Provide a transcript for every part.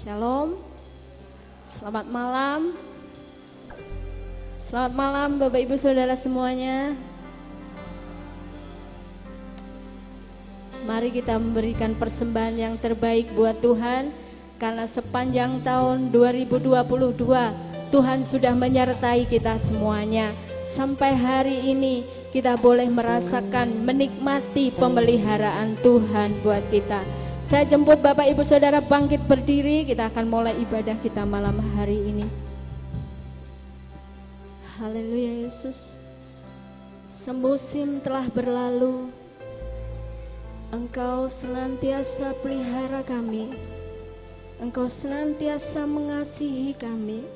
Shalom, selamat malam. Selamat malam Bapak Ibu Saudara semuanya. Mari kita memberikan persembahan yang terbaik buat Tuhan, karena sepanjang tahun 2022 Tuhan sudah menyertai kita semuanya. Sampai hari ini kita boleh merasakan, menikmati pemeliharaan Tuhan buat kita. Saya jemput Bapak Ibu Saudara bangkit berdiri, kita akan mulai ibadah kita malam hari ini. Haleluya Yesus. Semusim telah berlalu, Engkau senantiasa pelihara kami, Engkau senantiasa mengasihi kami.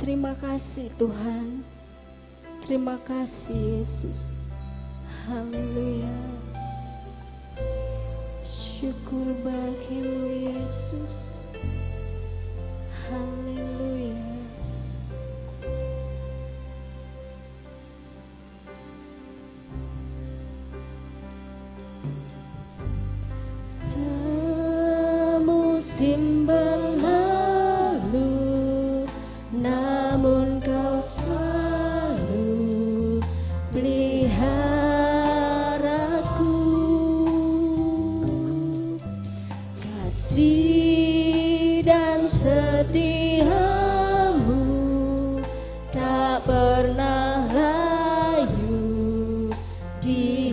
Terima kasih Tuhan, terima kasih Yesus. Haleluya. Syukur bagimu Yesus. Haleluya. Semusim berlalu, namun Kau selalu peliharaku. Kasih dan setiamu tak pernah layu di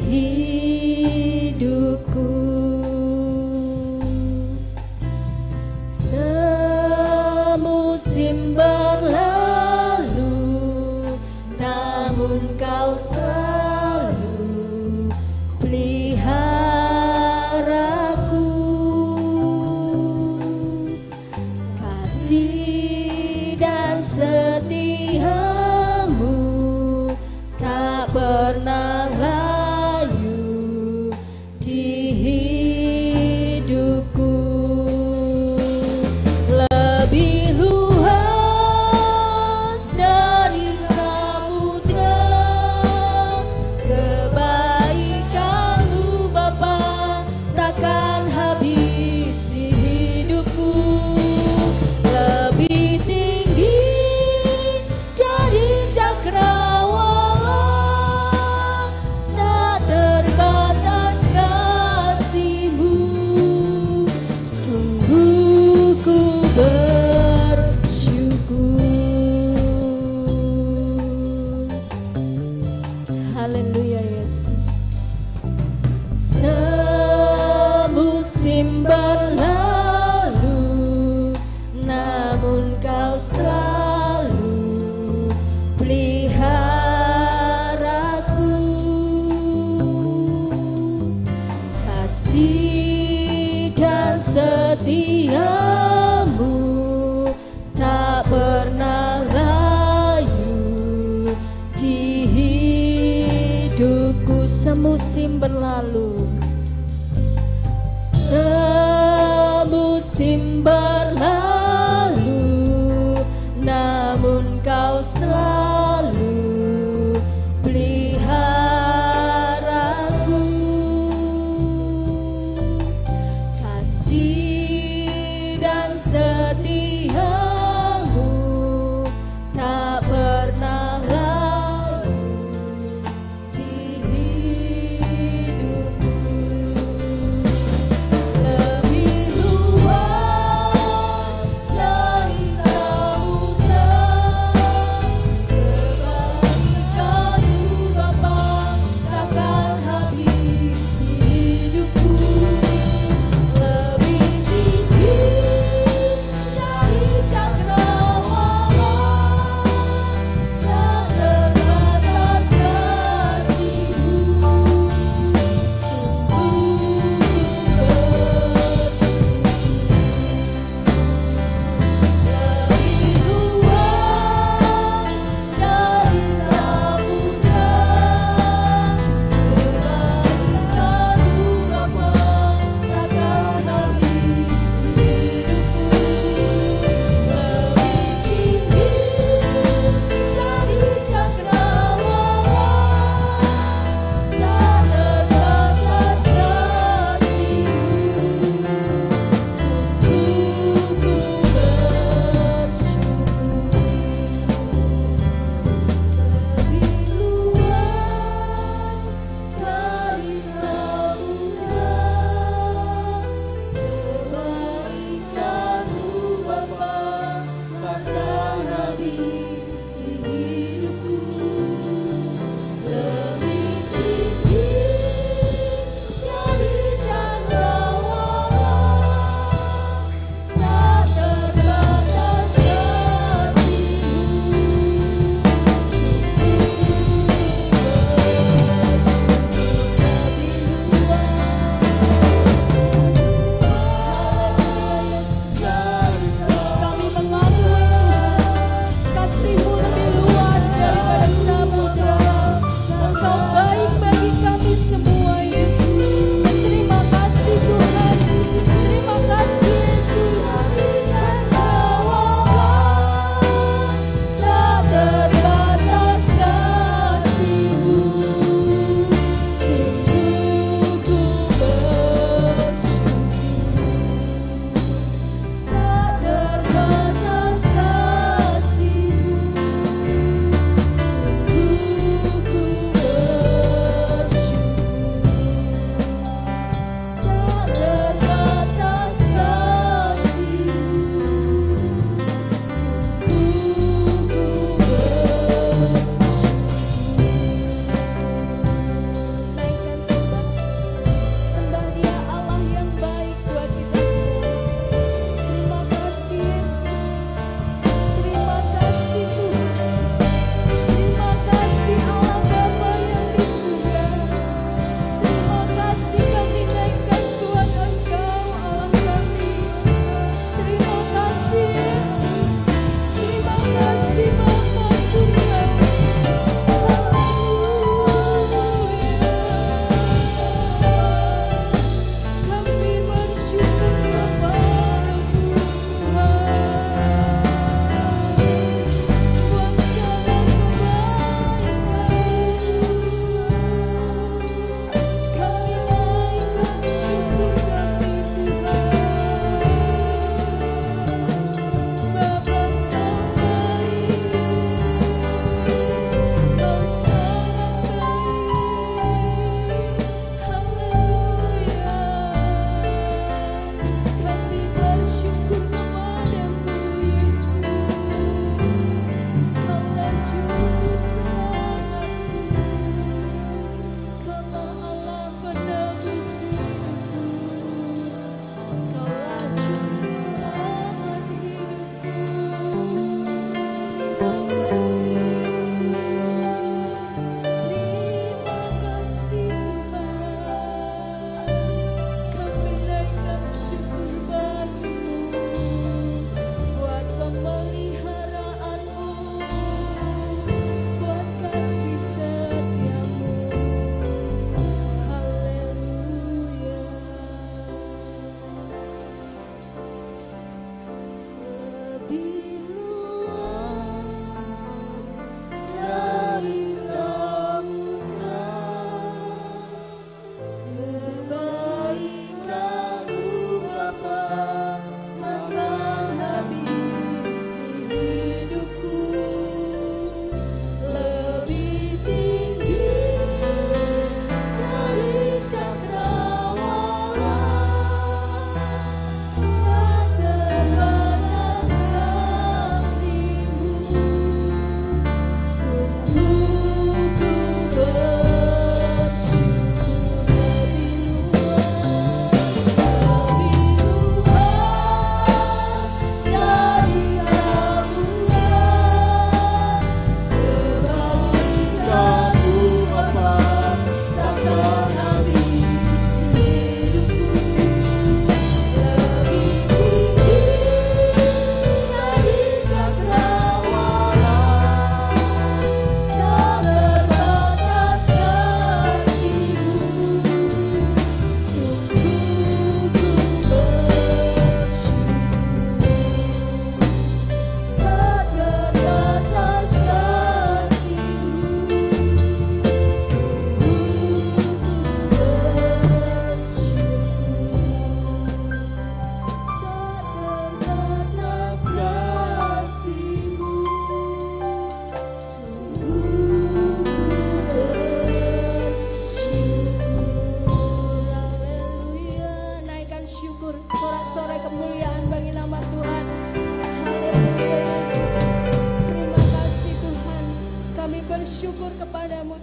hidupku. Semusim berlalu, namun Kau selalu peliharaku. Kasih dan setiamu tak pernah layu di hidupku. Lebih luas dari samudra, kebaikan-Mu Bapa takkan habis di hidupku. Lebih tinggi dari cakrawala, tak terbatas kasih-Mu. Sungguh ku bersyukur. Haleluya Yesus. Semusim berlalu, namun Kau selalu peliharaku. Kasih dan setiamu tak pernah layu di hidupku. Semusim berlalu, semusim berlalu, namun Kau selalu peliharaku. Kasih dan setiamu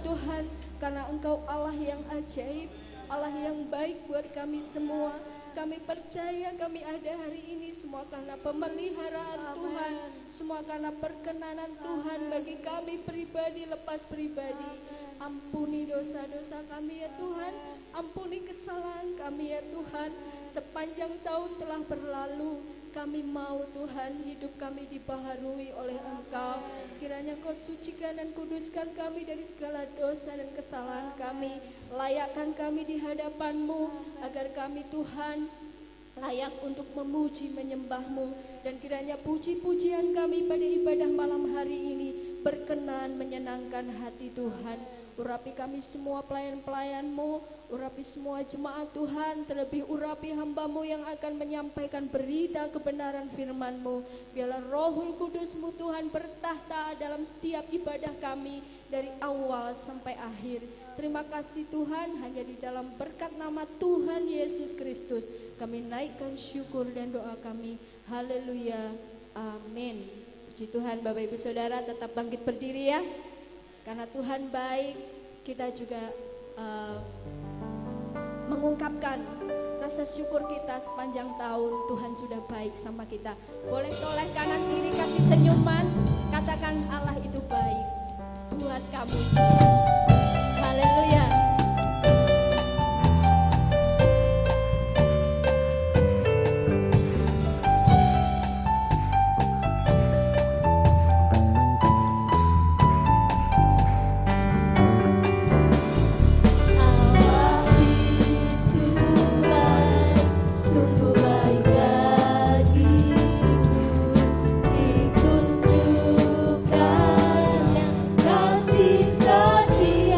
Tuhan, karena Engkau Allah yang ajaib, Allah yang baik buat kami semua. Kami percaya kami ada hari ini semua karena pemeliharaan Tuhan, semua karena perkenanan Tuhan bagi kami pribadi lepas pribadi. Ampuni dosa-dosa kami ya Tuhan, ampuni kesalahan kami ya Tuhan. Sepanjang tahun telah berlalu, kami mau Tuhan hidup kami dibaharui oleh Engkau. Kiranya Engkau sucikan dan kuduskan kami dari segala dosa dan kesalahan kami. Layakkan kami di hadapan-Mu agar kami Tuhan layak untuk memuji menyembah-Mu. Dan kiranya puji-pujian kami pada ibadah malam hari ini berkenan menyenangkan hati Tuhan. Urapi kami semua pelayan-pelayan-Mu, urapi semua jemaat Tuhan, terlebih urapi hamba-Mu yang akan menyampaikan berita kebenaran firman-Mu. Biarlah Rohul Kudus-Mu Tuhan bertahta dalam setiap ibadah kami dari awal sampai akhir. Terima kasih Tuhan, hanya di dalam berkat nama Tuhan Yesus Kristus kami naikkan syukur dan doa kami. Haleluya, amin. Puji Tuhan. Bapak Ibu Saudara tetap bangkit berdiri ya. Karena Tuhan baik, kita juga mengungkapkan rasa syukur kita sepanjang tahun. Tuhan sudah baik sama kita. Boleh toleh kanan kiri kasih senyuman, katakan Allah itu baik buat kamu. Haleluya. Kasih setia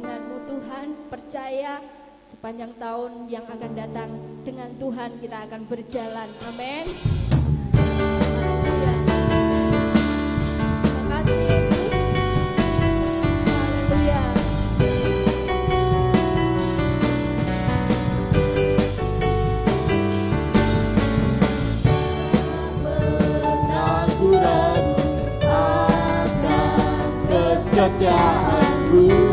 denganmu Tuhan, percaya sepanjang tahun yang akan datang dengan Tuhan kita akan berjalan. Amin. Haleluya. Terima kasih Yesus. Haleluya. Ragu-ragu akan kesetiaanmu.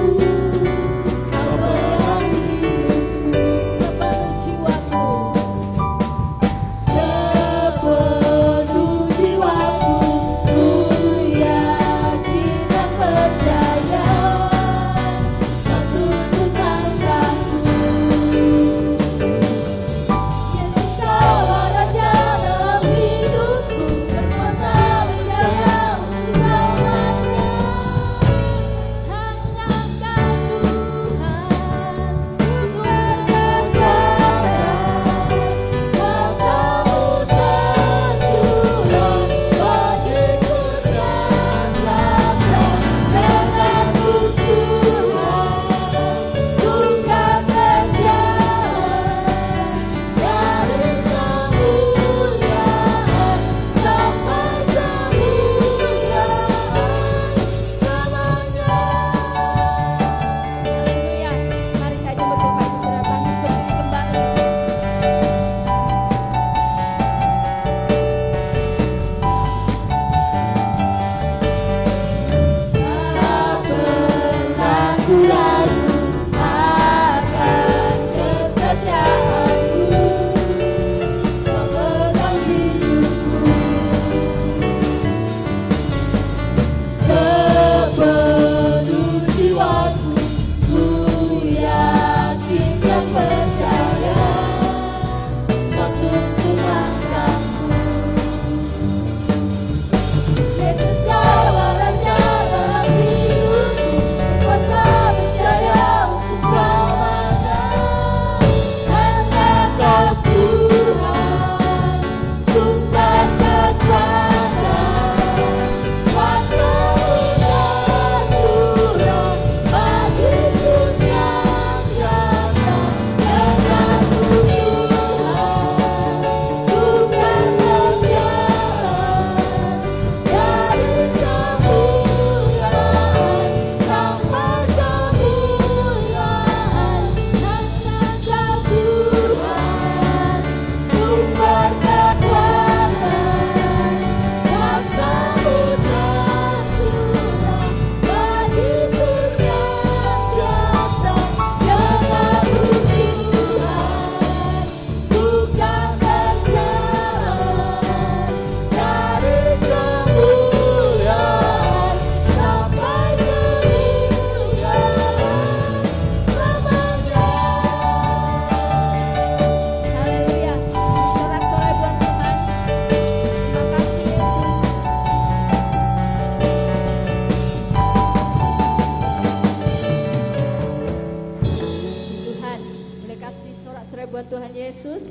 buat Tuhan Yesus.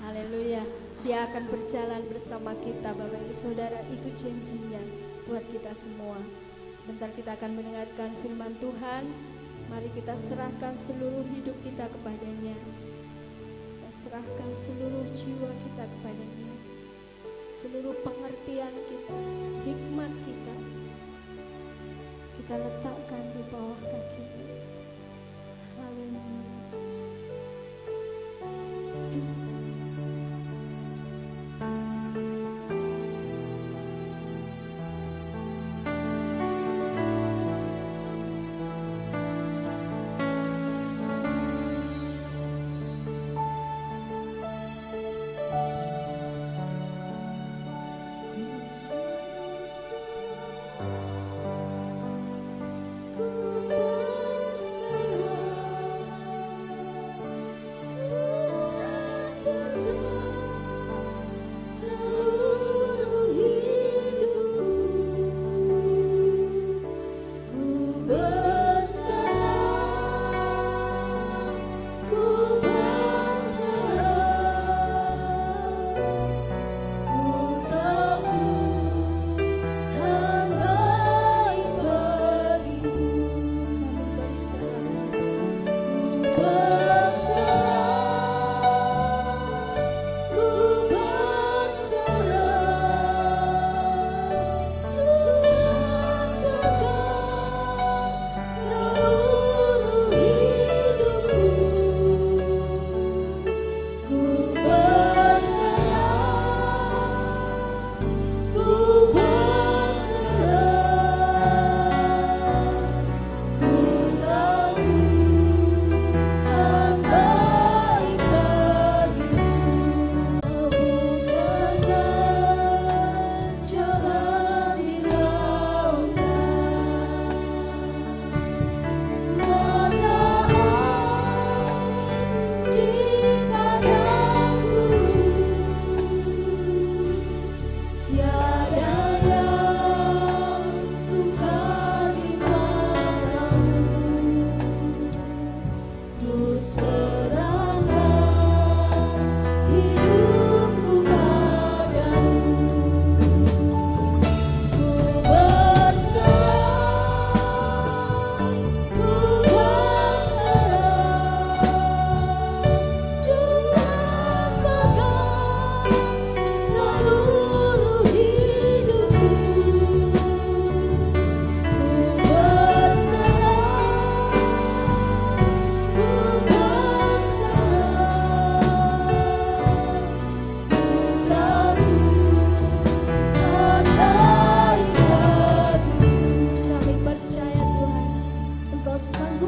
Haleluya. Dia akan berjalan bersama kita, Bapak Ibu Saudara. Itu janjinya buat kita semua. Sebentar kita akan mendengarkan firman Tuhan. Mari kita serahkan seluruh hidup kita kepadanya. Kita serahkan seluruh jiwa kita kepadanya. Seluruh pengertian kita, hikmat kita, kita letakkan di bawah kaki-Nya. Haleluya. Ku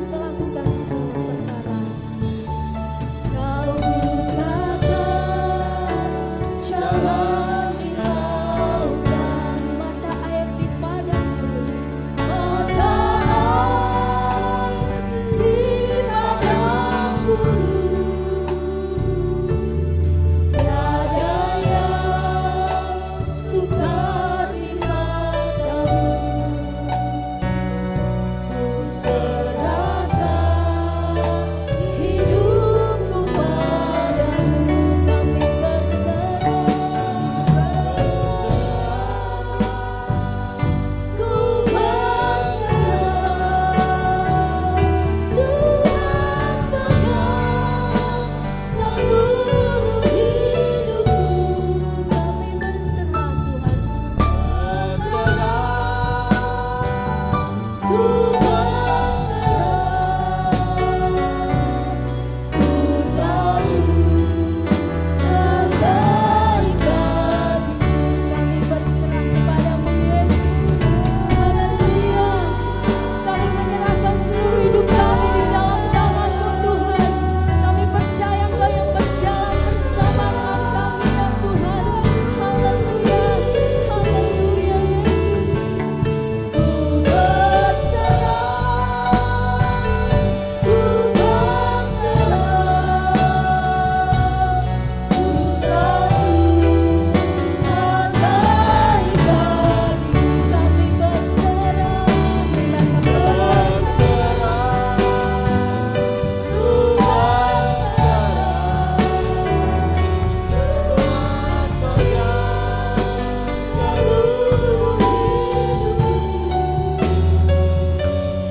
melakukan segala perkara. Kau bukakan jalan di lautan, mata air di padang gurun, mata air di padang gurun. Tiada yang sukar di matamu. Ku serahkan hidupku padamu, kami berserah. Ku berserah, Tuhan pegang seluruh hidupku. Kami berserah Tuhan. Ku berserah, ku tahu terbaik bagiku. Kami berserah kepadamu Yesus. Haleluya. Kami menyerahkan seluruh hidup kami di dalam tangan-Mu Tuhan. Kami percaya Engkau yang berjalan bersama dengan kami ya Tuhan. Haleluya. Haleluya Yesus.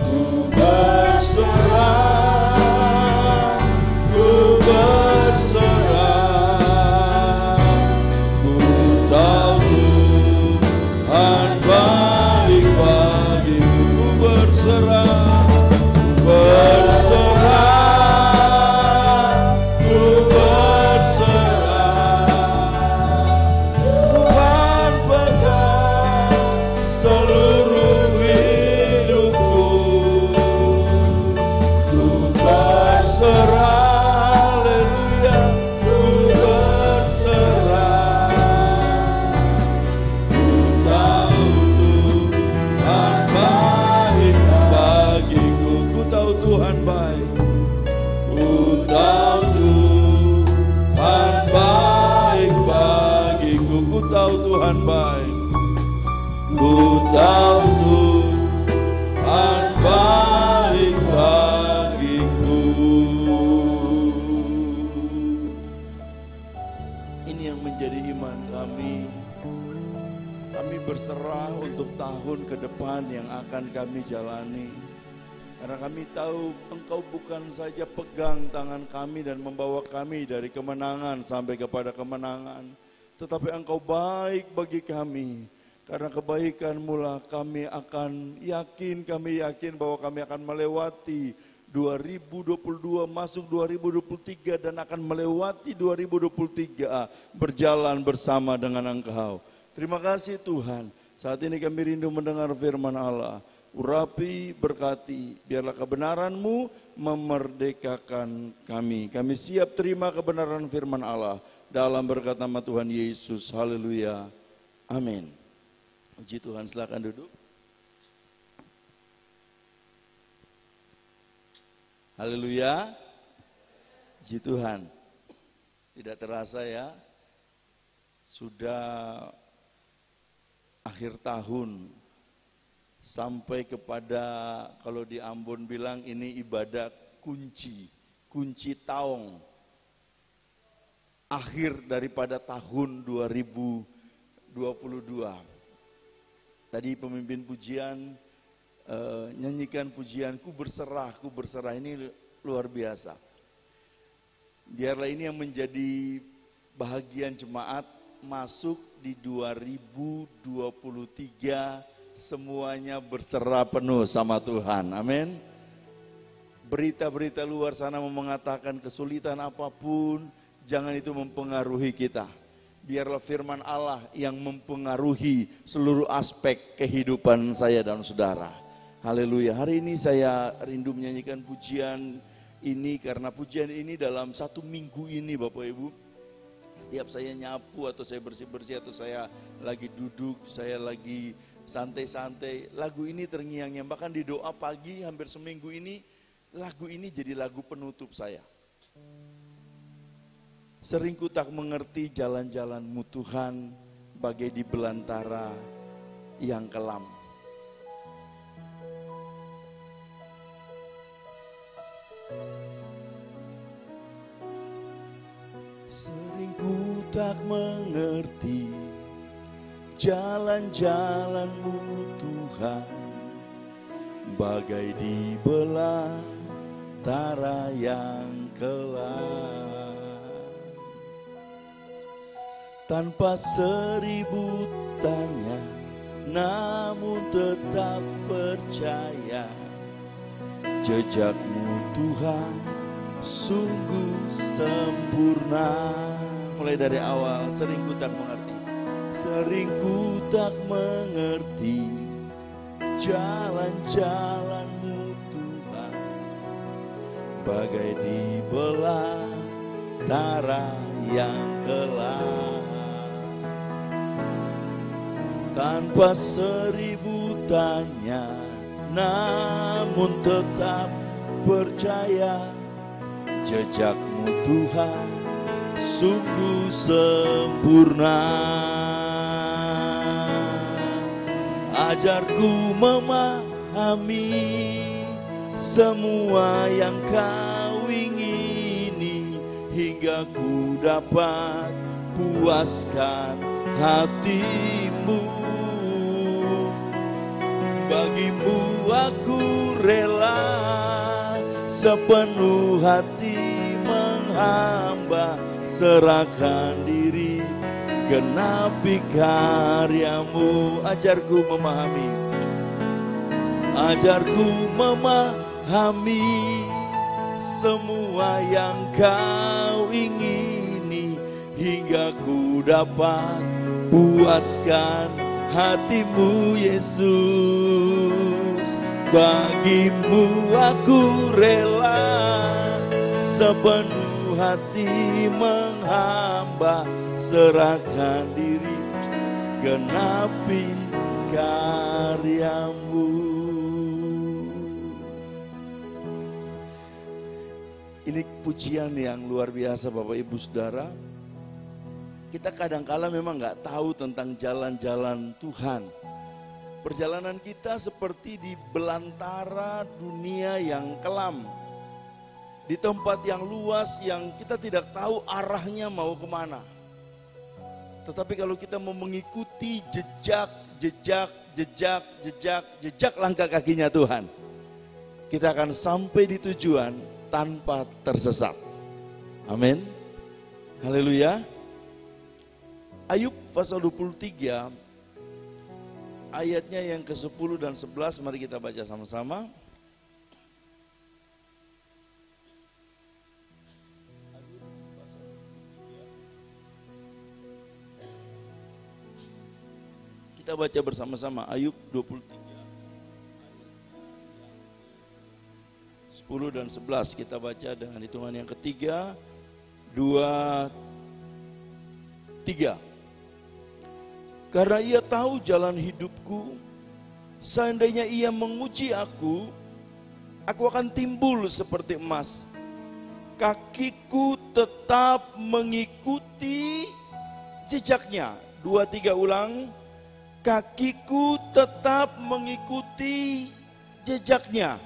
Ku berserah, ku berserah, ku tahu terbaik bagiku. Kami berserah, kita akan berserah. Ku Tuhan baik, ku tahu Tuhan baik bagiku. Ini yang menjadi iman kami. Kami berserah untuk tahun ke depan yang akan kami jalani. Karena kami tahu Engkau bukan saja pegang tangan kami dan membawa kami dari kemenangan sampai kepada kemenangan, tetapi Engkau baik bagi kami. Karena kebaikan-Mu lah kami yakin bahwa kami akan melewati 2022 masuk 2023 dan akan melewati 2023 berjalan bersama dengan Engkau. Terima kasih Tuhan. Saat ini kami rindu mendengar firman Allah. Urapi, berkati, biarlah kebenaran-Mu memerdekakan kami. Kami siap terima kebenaran firman Allah dalam berkat nama Tuhan Yesus. Haleluya. Amin. Puji Tuhan, silakan duduk. Haleluya. Puji Tuhan. Tidak terasa ya, sudah akhir tahun. Sampai kepada, kalau di Ambon bilang ini ibadah kunci taong. Akhir daripada tahun 2022. Tadi pemimpin pujian nyanyikan pujian ku berserah, ini luar biasa. Biarlah ini yang menjadi bahagian jemaat masuk di 2023. Semuanya berserah penuh sama Tuhan, amin. Berita-berita luar sana mengatakan kesulitan apapun, jangan itu mempengaruhi kita. Biarlah firman Allah yang mempengaruhi seluruh aspek kehidupan saya dan saudara. Haleluya. Hari ini saya rindu menyanyikan pujian ini karena pujian ini dalam 1 minggu ini Bapak Ibu. Setiap saya nyapu atau saya bersih-bersih atau saya lagi duduk, saya lagi santai-santai, lagu ini terngiang-ngiang. Bahkan di doa pagi hampir seminggu ini, lagu ini jadi lagu penutup saya. Sering ku tak mengerti jalan-jalanmu Tuhan, bagai di belantara yang kelam. Sering ku tak mengerti jalan-jalanmu Tuhan, bagai di belantara yang kelam. Tanpa 1000 tanya, namun tetap percaya, jejakmu Tuhan sungguh sempurna. Mulai dari awal, sering ku tak mengerti. Sering ku tak mengerti jalan-jalanmu Tuhan, bagai di belantara yang kelam. Tanpa 1000 tanya, namun tetap percaya, jejakmu Tuhan sungguh sempurna. Ajarku memahami semua yang kau ingini, hingga ku dapat puaskan hatimu. Bagimu aku rela sepenuh hati menghamba, serahkan diri genapi karyamu. Ajarku memahami, ajarku memahami semua yang kau ingini, hingga ku dapat puaskan hatimu Yesus. Bagimu aku rela sepenuh hati menghamba, serahkan diri genapi karyamu. Ini pujian yang luar biasa Bapak Ibu Saudara. Kita kadang-kala memang gak tahu tentang jalan-jalan Tuhan. Perjalanan kita seperti di belantara dunia yang kelam. Di tempat yang luas yang kita tidak tahu arahnya mau kemana. Tetapi kalau kita mau mengikuti jejak langkah kakinya Tuhan, kita akan sampai di tujuan tanpa tersesat. Amin. Haleluya. Ayub pasal 23 ayatnya yang ke-10 dan 11, mari kita baca sama-sama. Kita baca bersama-sama Ayub 23 10 dan 11. Kita baca dengan hitungan yang ketiga, 2, 3. Karena ia tahu jalan hidupku, seandainya ia menguji aku akan timbul seperti emas. Kakiku tetap mengikuti jejaknya. 2, 3 ulang. Kakiku tetap mengikuti jejaknya.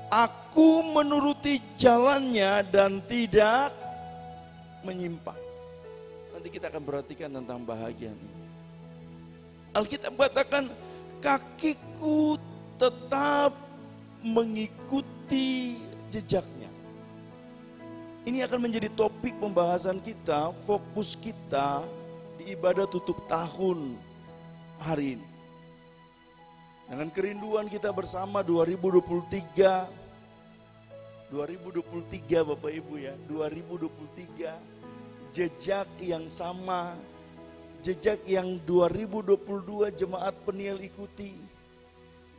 Aku menuruti jalannya dan tidak menyimpang. Nanti kita akan perhatikan tentang bahagia ini. Alkitab katakan kakiku tetap mengikuti jejaknya. Ini akan menjadi topik pembahasan kita, fokus kita di ibadah tutup tahun hari ini. Dengan kerinduan kita bersama 2023 Bapak Ibu ya, 2023 jejak yang sama, jejak yang 2022 jemaat Peniel ikuti,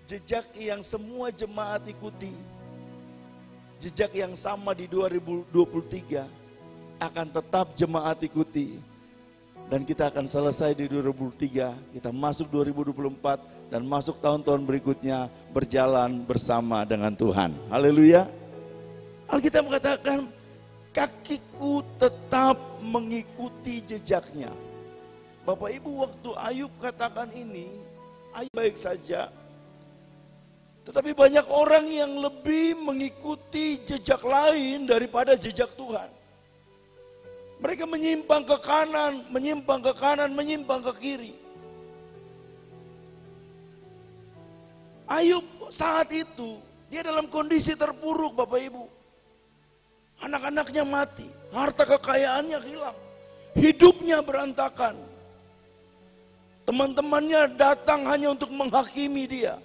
jejak yang semua jemaat ikuti, jejak yang sama di 2023 akan tetap jemaat ikuti. Dan kita akan selesai di 2023, kita masuk 2024 dan masuk tahun-tahun berikutnya berjalan bersama dengan Tuhan. Haleluya. Alkitab mengatakan kakiku tetap mengikuti jejaknya. Bapak Ibu, waktu Ayub katakan ini, Ayub baik saja. Tetapi banyak orang yang lebih mengikuti jejak lain daripada jejak Tuhan. Mereka menyimpang ke kanan, menyimpang ke kanan, menyimpang ke kiri. Ayub saat itu, dia dalam kondisi terpuruk Bapak Ibu. Anak-anaknya mati, harta kekayaannya hilang, hidupnya berantakan. Teman-temannya datang hanya untuk menghakimi dia.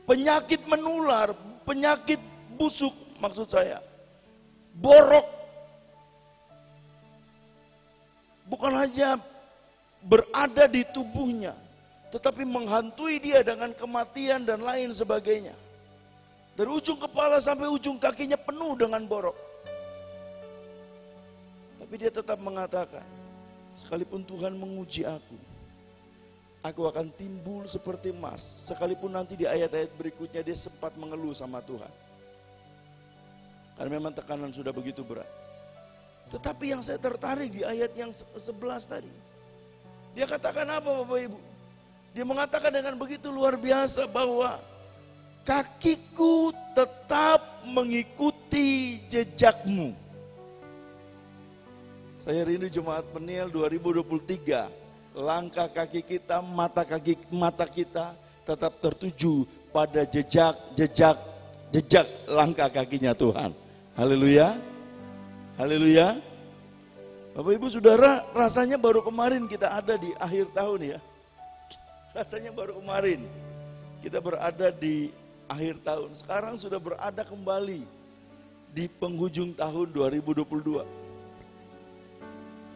Penyakit menular, penyakit busuk maksud saya. Borok. Bukan hanya berada di tubuhnya, tetapi menghantui dia dengan kematian dan lain sebagainya. Dari ujung kepala sampai ujung kakinya penuh dengan borok. Tapi dia tetap mengatakan, sekalipun Tuhan menguji aku akan timbul seperti emas. Sekalipun nanti di ayat-ayat berikutnya dia sempat mengeluh sama Tuhan. Karena memang tekanan sudah begitu berat. Tetapi yang saya tertarik di ayat yang 11 tadi. Dia katakan apa Bapak Ibu? Dia mengatakan dengan begitu luar biasa bahwa kakiku tetap mengikuti jejakmu. Saya rindu Jemaat Peniel 2023. Langkah kaki kita, mata kita tetap tertuju pada jejak langkah kakinya Tuhan. Haleluya. Haleluya. Bapak Ibu Saudara, rasanya baru kemarin kita ada di akhir tahun ya. Rasanya baru kemarin kita berada di akhir tahun. Sekarang sudah berada kembali di penghujung tahun 2022.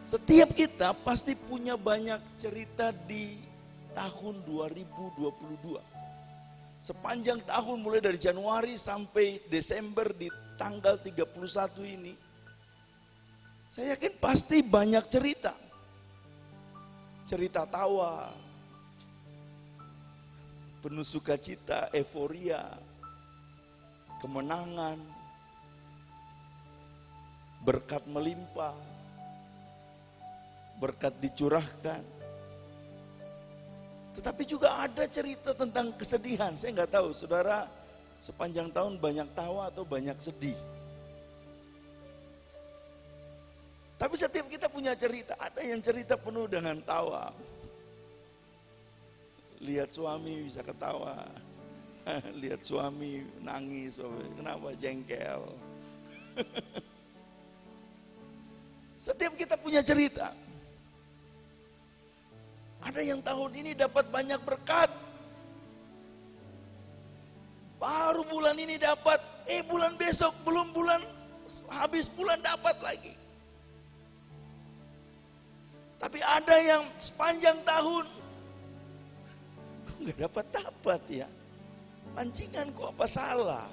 Setiap kita pasti punya banyak cerita di tahun 2022. Sepanjang tahun mulai dari Januari sampai Desember di tanggal 31 ini. Saya yakin pasti banyak cerita. Cerita tawa, penuh sukacita, euforia, kemenangan, berkat melimpah, berkat dicurahkan. Tetapi juga ada cerita tentang kesedihan. Saya nggak tahu, saudara sepanjang tahun banyak tawa atau banyak sedih. Tapi setiap kita punya cerita, ada yang cerita penuh dengan tawa. Lihat suami bisa ketawa, lihat suami nangis, kenapa jengkel. Setiap kita punya cerita. Ada yang tahun ini dapat banyak berkat. Baru bulan ini dapat, bulan besok belum bulan, habis bulan dapat lagi. Tapi ada yang sepanjang tahun nggak dapat ya. Pancinganku apa salah?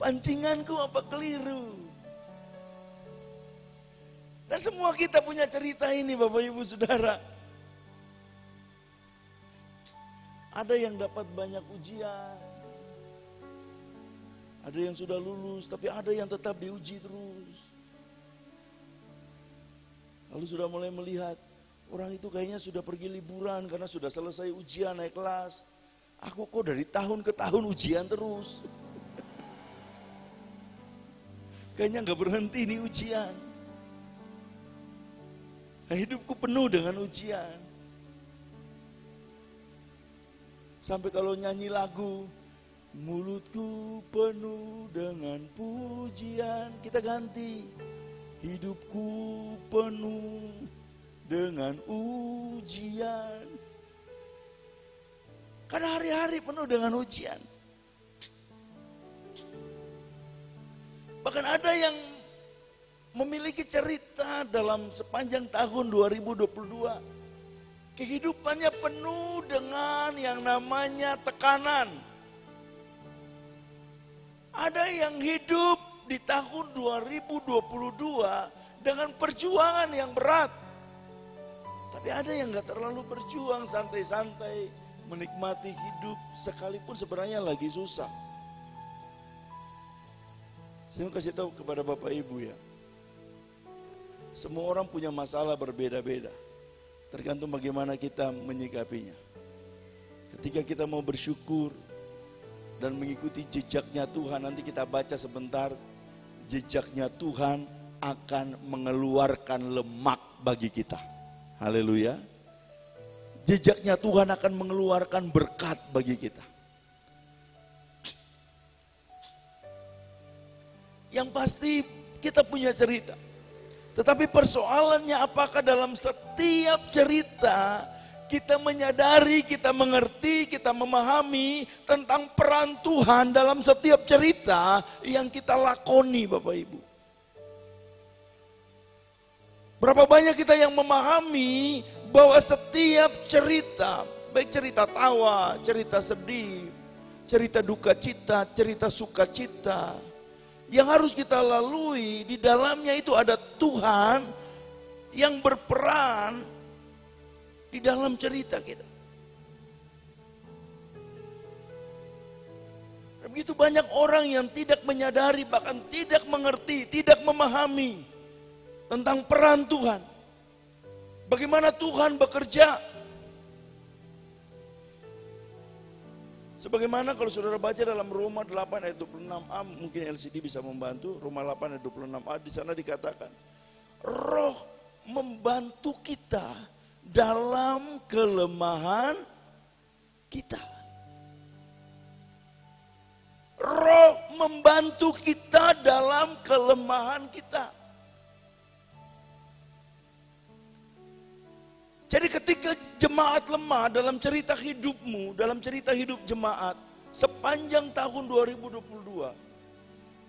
Pancinganku apa keliru? Dan semua kita punya cerita ini Bapak Ibu Saudara. Ada yang dapat banyak ujian. Ada yang sudah lulus, tapi ada yang tetap diuji terus. Lalu sudah mulai melihat, orang itu kayaknya sudah pergi liburan karena sudah selesai ujian naik kelas. Aku kok dari tahun ke tahun ujian terus. Kayaknya nggak berhenti nih ujian. Nah, hidupku penuh dengan ujian. Sampai kalau nyanyi lagu, mulutku penuh dengan pujian, kita ganti. Hidupku penuh dengan ujian. Karena hari-hari penuh dengan ujian. Bahkan ada yang memiliki cerita dalam sepanjang tahun 2022. Kehidupannya penuh dengan yang namanya tekanan. Ada yang hidup di tahun 2022 dengan perjuangan yang berat. Tapi ada yang gak terlalu berjuang, santai-santai, menikmati hidup sekalipun sebenarnya lagi susah. Saya mau kasih tahu kepada Bapak Ibu ya. Semua orang punya masalah berbeda-beda. Tergantung bagaimana kita menyikapinya. Ketika kita mau bersyukur dan mengikuti jejaknya Tuhan, nanti kita baca sebentar. Jejaknya Tuhan akan mengeluarkan lemak bagi kita. Haleluya. Jejaknya Tuhan akan mengeluarkan berkat bagi kita. Yang pasti kita punya cerita. Tetapi persoalannya apakah dalam setiap cerita kita menyadari, kita mengerti, kita memahami tentang peran Tuhan dalam setiap cerita yang kita lakoni Bapak Ibu. Berapa banyak kita yang memahami bahwa setiap cerita, baik cerita tawa, cerita sedih, cerita duka cita, cerita sukacita, yang harus kita lalui di dalamnya itu ada Tuhan yang berperan di dalam cerita kita. Begitu banyak orang yang tidak menyadari, bahkan tidak mengerti, tidak memahami tentang peran Tuhan. Bagaimana Tuhan bekerja. Sebagaimana kalau saudara baca dalam Roma 8 ayat 26a, mungkin LCD bisa membantu. Roma 8 ayat 26a, di sana dikatakan, Roh membantu kita dalam kelemahan kita. Roh membantu kita dalam kelemahan kita. Jadi ketika jemaat lemah dalam cerita hidupmu, dalam cerita hidup jemaat sepanjang tahun 2022,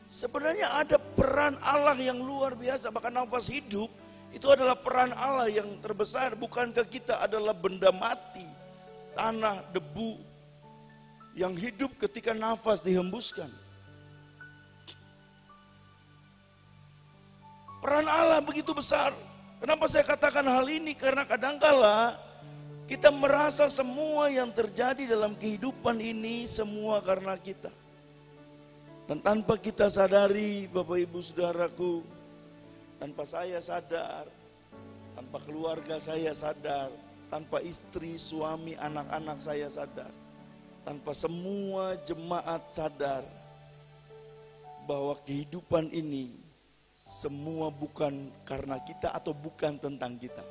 sebenarnya ada peran Allah yang luar biasa. Bahkan nafas hidup itu adalah peran Allah yang terbesar. Bukankah kita adalah benda mati, tanah, debu yang hidup ketika nafas dihembuskan. Peran Allah begitu besar. Kenapa saya katakan hal ini? Karena kadangkala kita merasa semua yang terjadi dalam kehidupan ini semua karena kita. Dan tanpa kita sadari, Bapak Ibu Saudaraku, tanpa saya sadar, tanpa keluarga saya sadar, tanpa istri, suami, anak-anak saya sadar, tanpa semua jemaat sadar bahwa kehidupan ini semua bukan karena kita atau bukan tentang kita.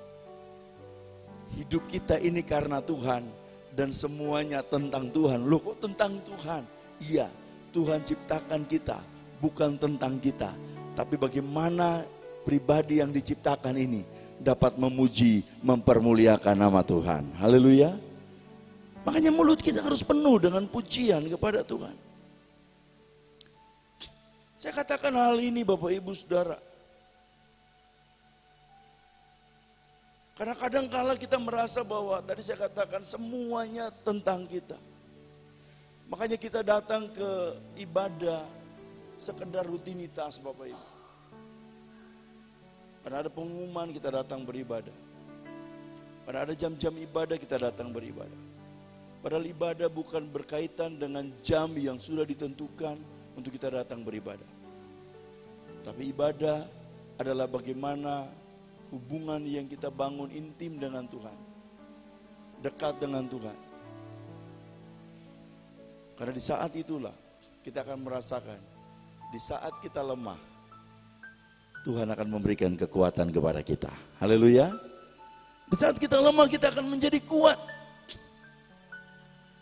Hidup kita ini karena Tuhan dan semuanya tentang Tuhan. Loh, kok tentang Tuhan? Iya, Tuhan ciptakan kita, bukan tentang kita. Tapi bagaimana pribadi yang diciptakan ini dapat memuji, mempermuliakan nama Tuhan. Haleluya. Makanya mulut kita harus penuh dengan pujian kepada Tuhan. Saya katakan hal ini Bapak Ibu Saudara. Karena kadang-kala kita merasa bahwa tadi saya katakan semuanya tentang kita. Makanya kita datang ke ibadah sekedar rutinitas Bapak Ibu. Karena ada pengumuman kita datang beribadah. Karena ada jam-jam ibadah kita datang beribadah. Padahal ibadah bukan berkaitan dengan jam yang sudah ditentukan untuk kita datang beribadah. Tapi ibadah adalah bagaimana hubungan yang kita bangun intim dengan Tuhan. Dekat dengan Tuhan. Karena di saat itulah kita akan merasakan, di saat kita lemah, Tuhan akan memberikan kekuatan kepada kita. Haleluya. Di saat kita lemah kita akan menjadi kuat.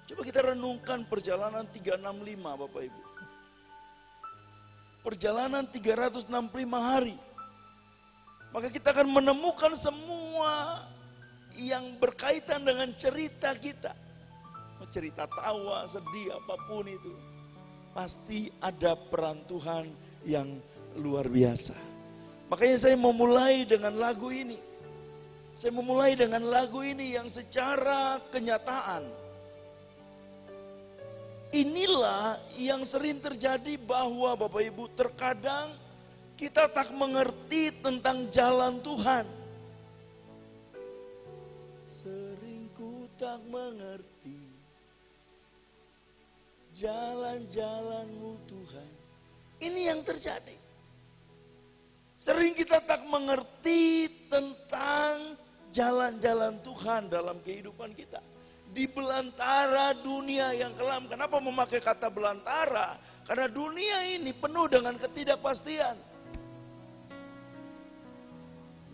Coba kita renungkan perjalanan 365 Bapak Ibu. Perjalanan 365 hari. Maka kita akan menemukan semua yang berkaitan dengan cerita kita. Cerita tawa, sedih, apapun itu. Pasti ada peran Tuhan yang luar biasa. Makanya saya mau mulai dengan lagu ini. Saya memulai dengan lagu ini yang secara kenyataan. Inilah yang sering terjadi bahwa Bapak Ibu terkadang kita tak mengerti tentang jalan Tuhan. Sering ku tak mengerti jalan-jalan-Mu Tuhan. Ini yang terjadi. Sering kita tak mengerti tentang jalan-jalan Tuhan dalam kehidupan kita. Di belantara dunia yang kelam. Kenapa memakai kata belantara? Karena dunia ini penuh dengan ketidakpastian.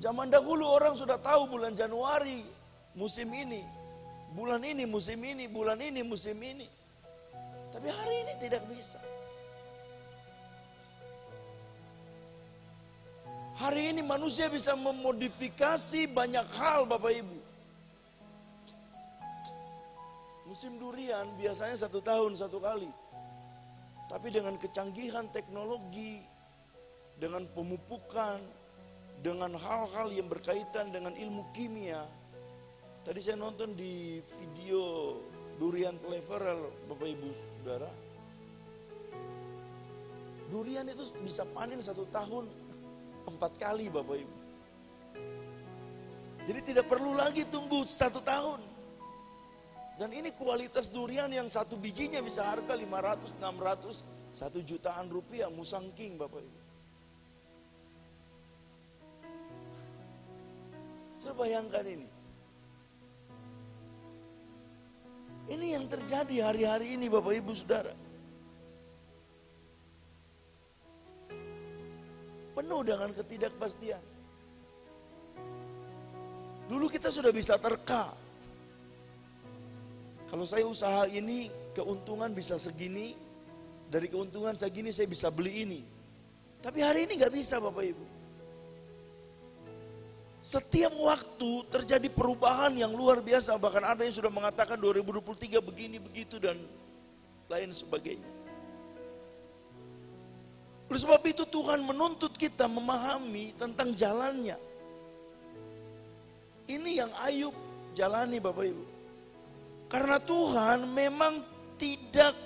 Zaman dahulu orang sudah tahu bulan Januari musim ini. Bulan ini musim ini, bulan ini musim ini. Tapi hari ini tidak bisa. Hari ini manusia bisa memodifikasi banyak hal Bapak Ibu. Musim durian biasanya 1 tahun 1 kali. Tapi dengan kecanggihan teknologi, dengan pemupukan, dengan hal-hal yang berkaitan dengan ilmu kimia. Tadi saya nonton di video durian Cleverell, Bapak Ibu Saudara. Durian itu bisa panen 1 tahun 4 kali Bapak Ibu. Jadi tidak perlu lagi tunggu 1 tahun. Dan ini kualitas durian yang 1 bijinya bisa harga 500, 600, 1 jutaan rupiah, Musang King Bapak Ibu. Saya bayangkan ini. Ini yang terjadi hari-hari ini Bapak Ibu Saudara. Penuh dengan ketidakpastian. Dulu kita sudah bisa terka. Kalau saya usaha ini, keuntungan bisa segini, dari keuntungan segini saya bisa beli ini. Tapi hari ini gak bisa Bapak Ibu. Setiap waktu terjadi perubahan yang luar biasa, bahkan ada yang sudah mengatakan 2023 begini, begitu dan lain sebagainya. Oleh sebab itu Tuhan menuntut kita memahami tentang jalannya. Ini yang Ayub jalani Bapak Ibu. Karena Tuhan memang tidak,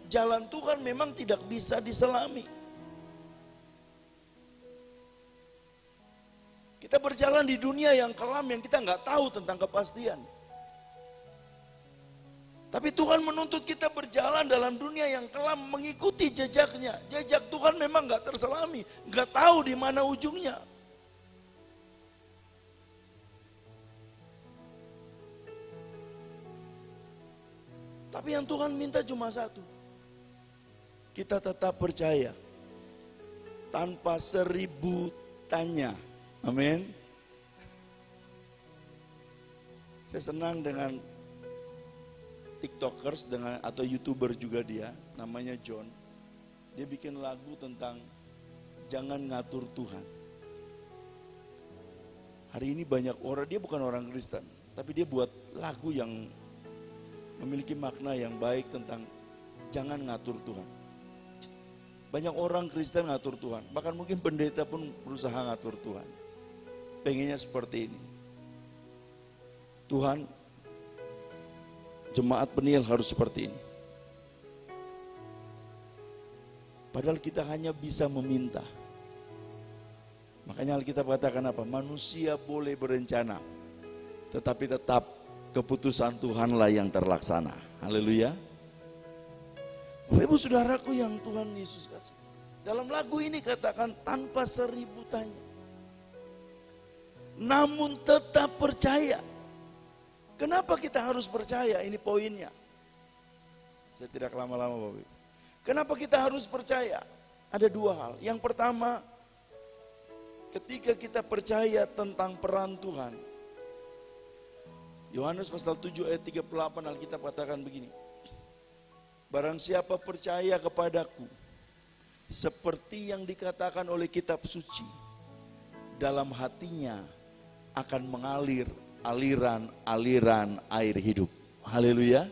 jalan Tuhan memang tidak bisa diselami. Kita berjalan di dunia yang kelam yang kita nggak tahu tentang kepastian. Tapi Tuhan menuntut kita berjalan dalam dunia yang kelam mengikuti jejaknya. Jejak Tuhan memang nggak terselami, nggak tahu di mana ujungnya. Tapi yang Tuhan minta cuma satu. Kita tetap percaya. Tanpa 1000 tanya. Amin. Saya senang dengan TikTokers atau YouTuber juga dia. Namanya John. Dia bikin lagu tentang jangan ngatur Tuhan. Hari ini banyak orang, dia bukan orang Kristen. Tapi dia buat lagu yang memiliki makna yang baik tentang jangan ngatur Tuhan. Banyak orang Kristen ngatur Tuhan, bahkan mungkin pendeta pun berusaha ngatur Tuhan. Pengennya seperti ini. Tuhan, jemaat penil harus seperti ini. Padahal kita hanya bisa meminta. Makanya Alkitab katakan apa? Manusia boleh berencana, tetapi tetap keputusan Tuhanlah yang terlaksana. Haleluya. Bapak Ibu Saudaraku yang Tuhan Yesus kasih. Dalam lagu ini katakan tanpa 1000 tanya. Namun tetap percaya. Kenapa kita harus percaya? Ini poinnya. Saya tidak lama-lama Bapak Ibu. Kenapa kita harus percaya? Ada 2 hal. Yang pertama, ketika kita percaya tentang peran Tuhan. Yohanes pasal 7 ayat 38 Alkitab katakan begini. Barang siapa percaya kepadaku, seperti yang dikatakan oleh kitab suci, dalam hatinya akan mengalir aliran-aliran air hidup. Haleluya.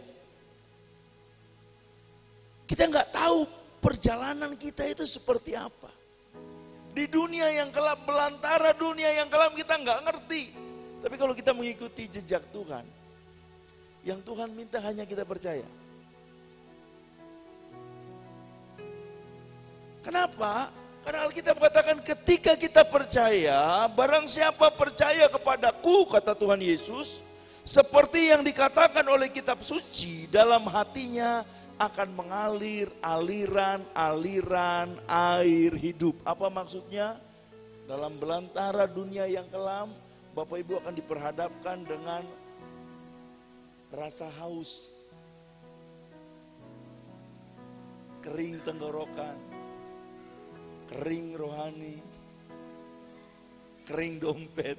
Kita nggak tahu perjalanan kita itu seperti apa. Di dunia yang kelam, belantara dunia yang kelam kita nggak ngerti. Tapi kalau kita mengikuti jejak Tuhan, yang Tuhan minta hanya kita percaya. Kenapa? Karena Alkitab katakan ketika kita percaya, barang siapa percaya kepadaku, kata Tuhan Yesus, seperti yang dikatakan oleh kitab suci, dalam hatinya akan mengalir aliran-aliran air hidup. Apa maksudnya? Dalam belantara dunia yang kelam, Bapak Ibu akan diperhadapkan dengan rasa haus, kering tenggorokan, kering rohani, kering dompet,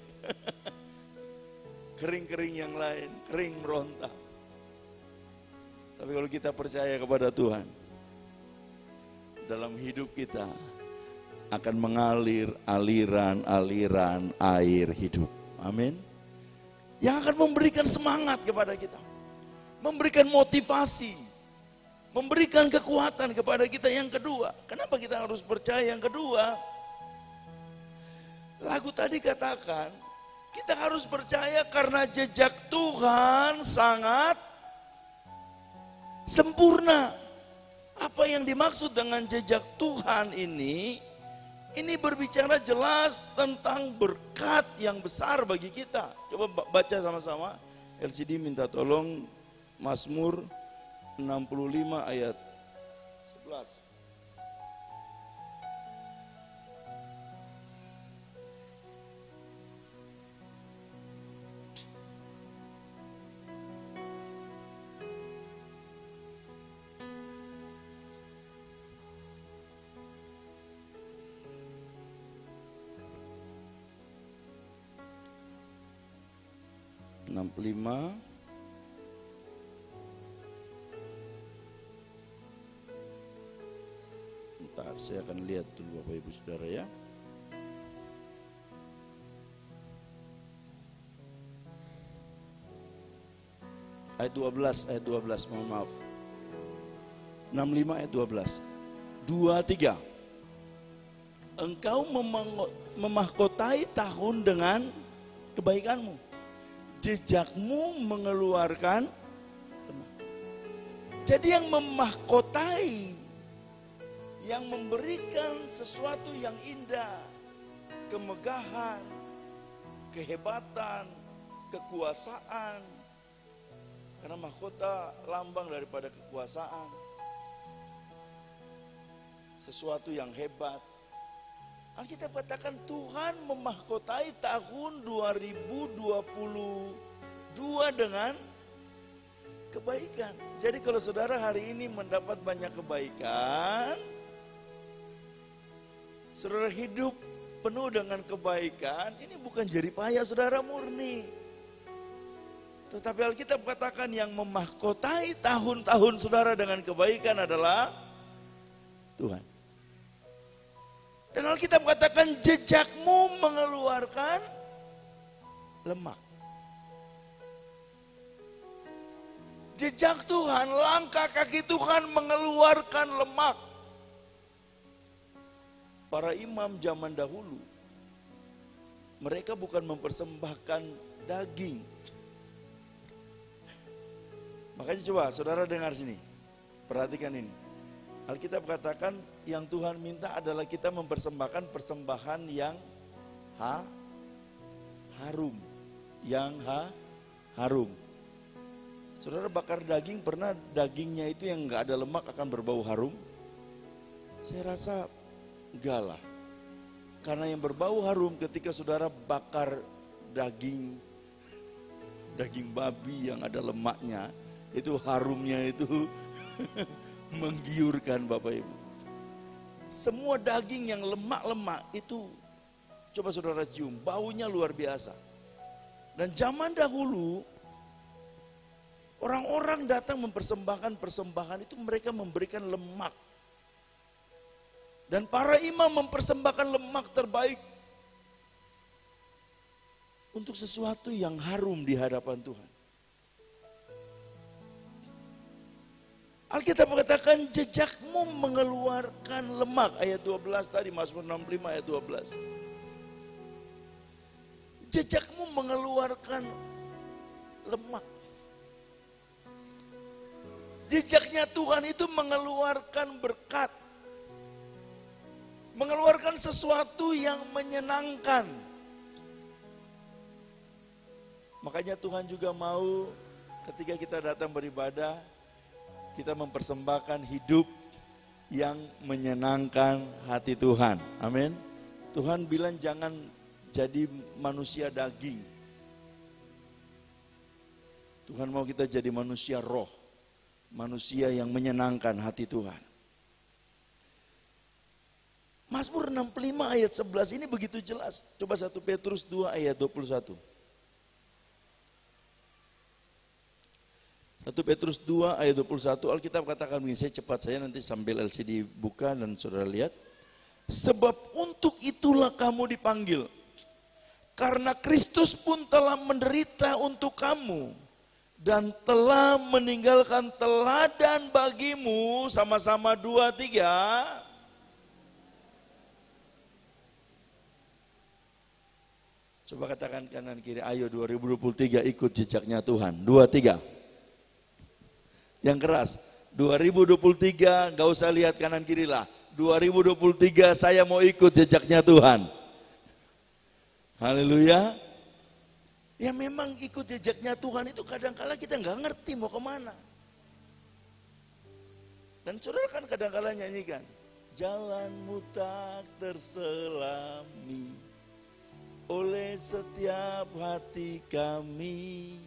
kering-kering yang lain, kering meronta. Tapi kalau kita percaya kepada Tuhan, dalam hidup kita akan mengalir aliran-aliran air hidup. Amin. Yang akan memberikan semangat kepada kita, memberikan motivasi, memberikan kekuatan kepada kita. Yang kedua, kenapa kita harus percaya? Yang kedua, lagu tadi katakan, kita harus percaya karena jejak Tuhan sangat sempurna. Apa yang dimaksud dengan jejak Tuhan ini berbicara jelas tentang berkat yang besar bagi kita. Coba baca sama-sama. LCD minta tolong Mazmur 65 ayat 11. Bentar, saya akan lihat dulu Bapak Ibu Saudara ya. Ayat 12, mohon maaf. 65 ayat 12. 2, 3. Engkau memahkotai tahun dengan kebaikanmu. Jejakmu mengeluarkan. Jadi yang memahkotai, yang memberikan sesuatu yang indah, kemegahan, kehebatan, kekuasaan. Karena mahkota lambang daripada kekuasaan. Sesuatu yang hebat. Alkitab katakan Tuhan memahkotai tahun 2022 dengan kebaikan. Jadi kalau saudara hari ini mendapat banyak kebaikan, saudara hidup penuh dengan kebaikan, ini bukan jeripaya saudara murni. Tetapi Alkitab katakan yang memahkotai tahun-tahun saudara dengan kebaikan adalah Tuhan. Dan Alkitab katakan jejakmu mengeluarkan lemak. Jejak Tuhan, langkah kaki Tuhan mengeluarkan lemak. Para imam zaman dahulu, mereka bukan mempersembahkan daging. Makanya coba saudara dengar sini, perhatikan ini. Alkitab katakan yang Tuhan minta adalah kita mempersembahkan persembahan yang harum. Yang harum. Saudara bakar daging, pernah dagingnya itu yang gak ada lemak akan berbau harum? Saya rasa enggak lah. Karena yang berbau harum ketika saudara bakar daging babi yang ada lemaknya, itu harumnya itu menggiurkan Bapak Ibu. Semua daging yang lemak-lemak itu coba saudara cium, baunya luar biasa. Dan zaman dahulu orang-orang datang mempersembahkan persembahan itu mereka memberikan lemak. Dan para imam mempersembahkan lemak terbaik untuk sesuatu yang harum di hadapan Tuhan. Alkitab mengatakan jejakmu mengeluarkan lemak. Ayat 12 tadi, Mazmur 65 ayat 12. jejakmu mengeluarkan lemak. Jejaknya Tuhan itu mengeluarkan berkat. Mengeluarkan sesuatu yang menyenangkan. Makanya Tuhan juga mau ketika kita datang beribadah, kita mempersembahkan hidup yang menyenangkan hati Tuhan. Amin. Tuhan bilang jangan jadi manusia daging. Tuhan mau kita jadi manusia roh. Manusia yang menyenangkan hati Tuhan. Mazmur 65 ayat 11 ini begitu jelas. Coba 1 Petrus 2 ayat 21. 1 Petrus 2 ayat 21 Alkitab katakan begini, saya cepat saya nanti sambil LCD buka dan saudara lihat. Sebab untuk itulah kamu dipanggil. Karena Kristus pun telah menderita untuk kamu. Dan telah meninggalkan teladan bagimu, sama-sama 2, 3. Coba katakan kanan kiri, ayo 2023 ikut jejaknya Tuhan. 2, 3. Yang keras, 2023 gak usah lihat kanan kiri lah. 2023 saya mau ikut jejaknya Tuhan. Haleluya. Ya memang ikut jejaknya Tuhan itu kadang-kala kita gak ngerti mau kemana. Dan saudara kan kadang-kala nyanyikan, jalanmu tak terselami oleh setiap hati kami.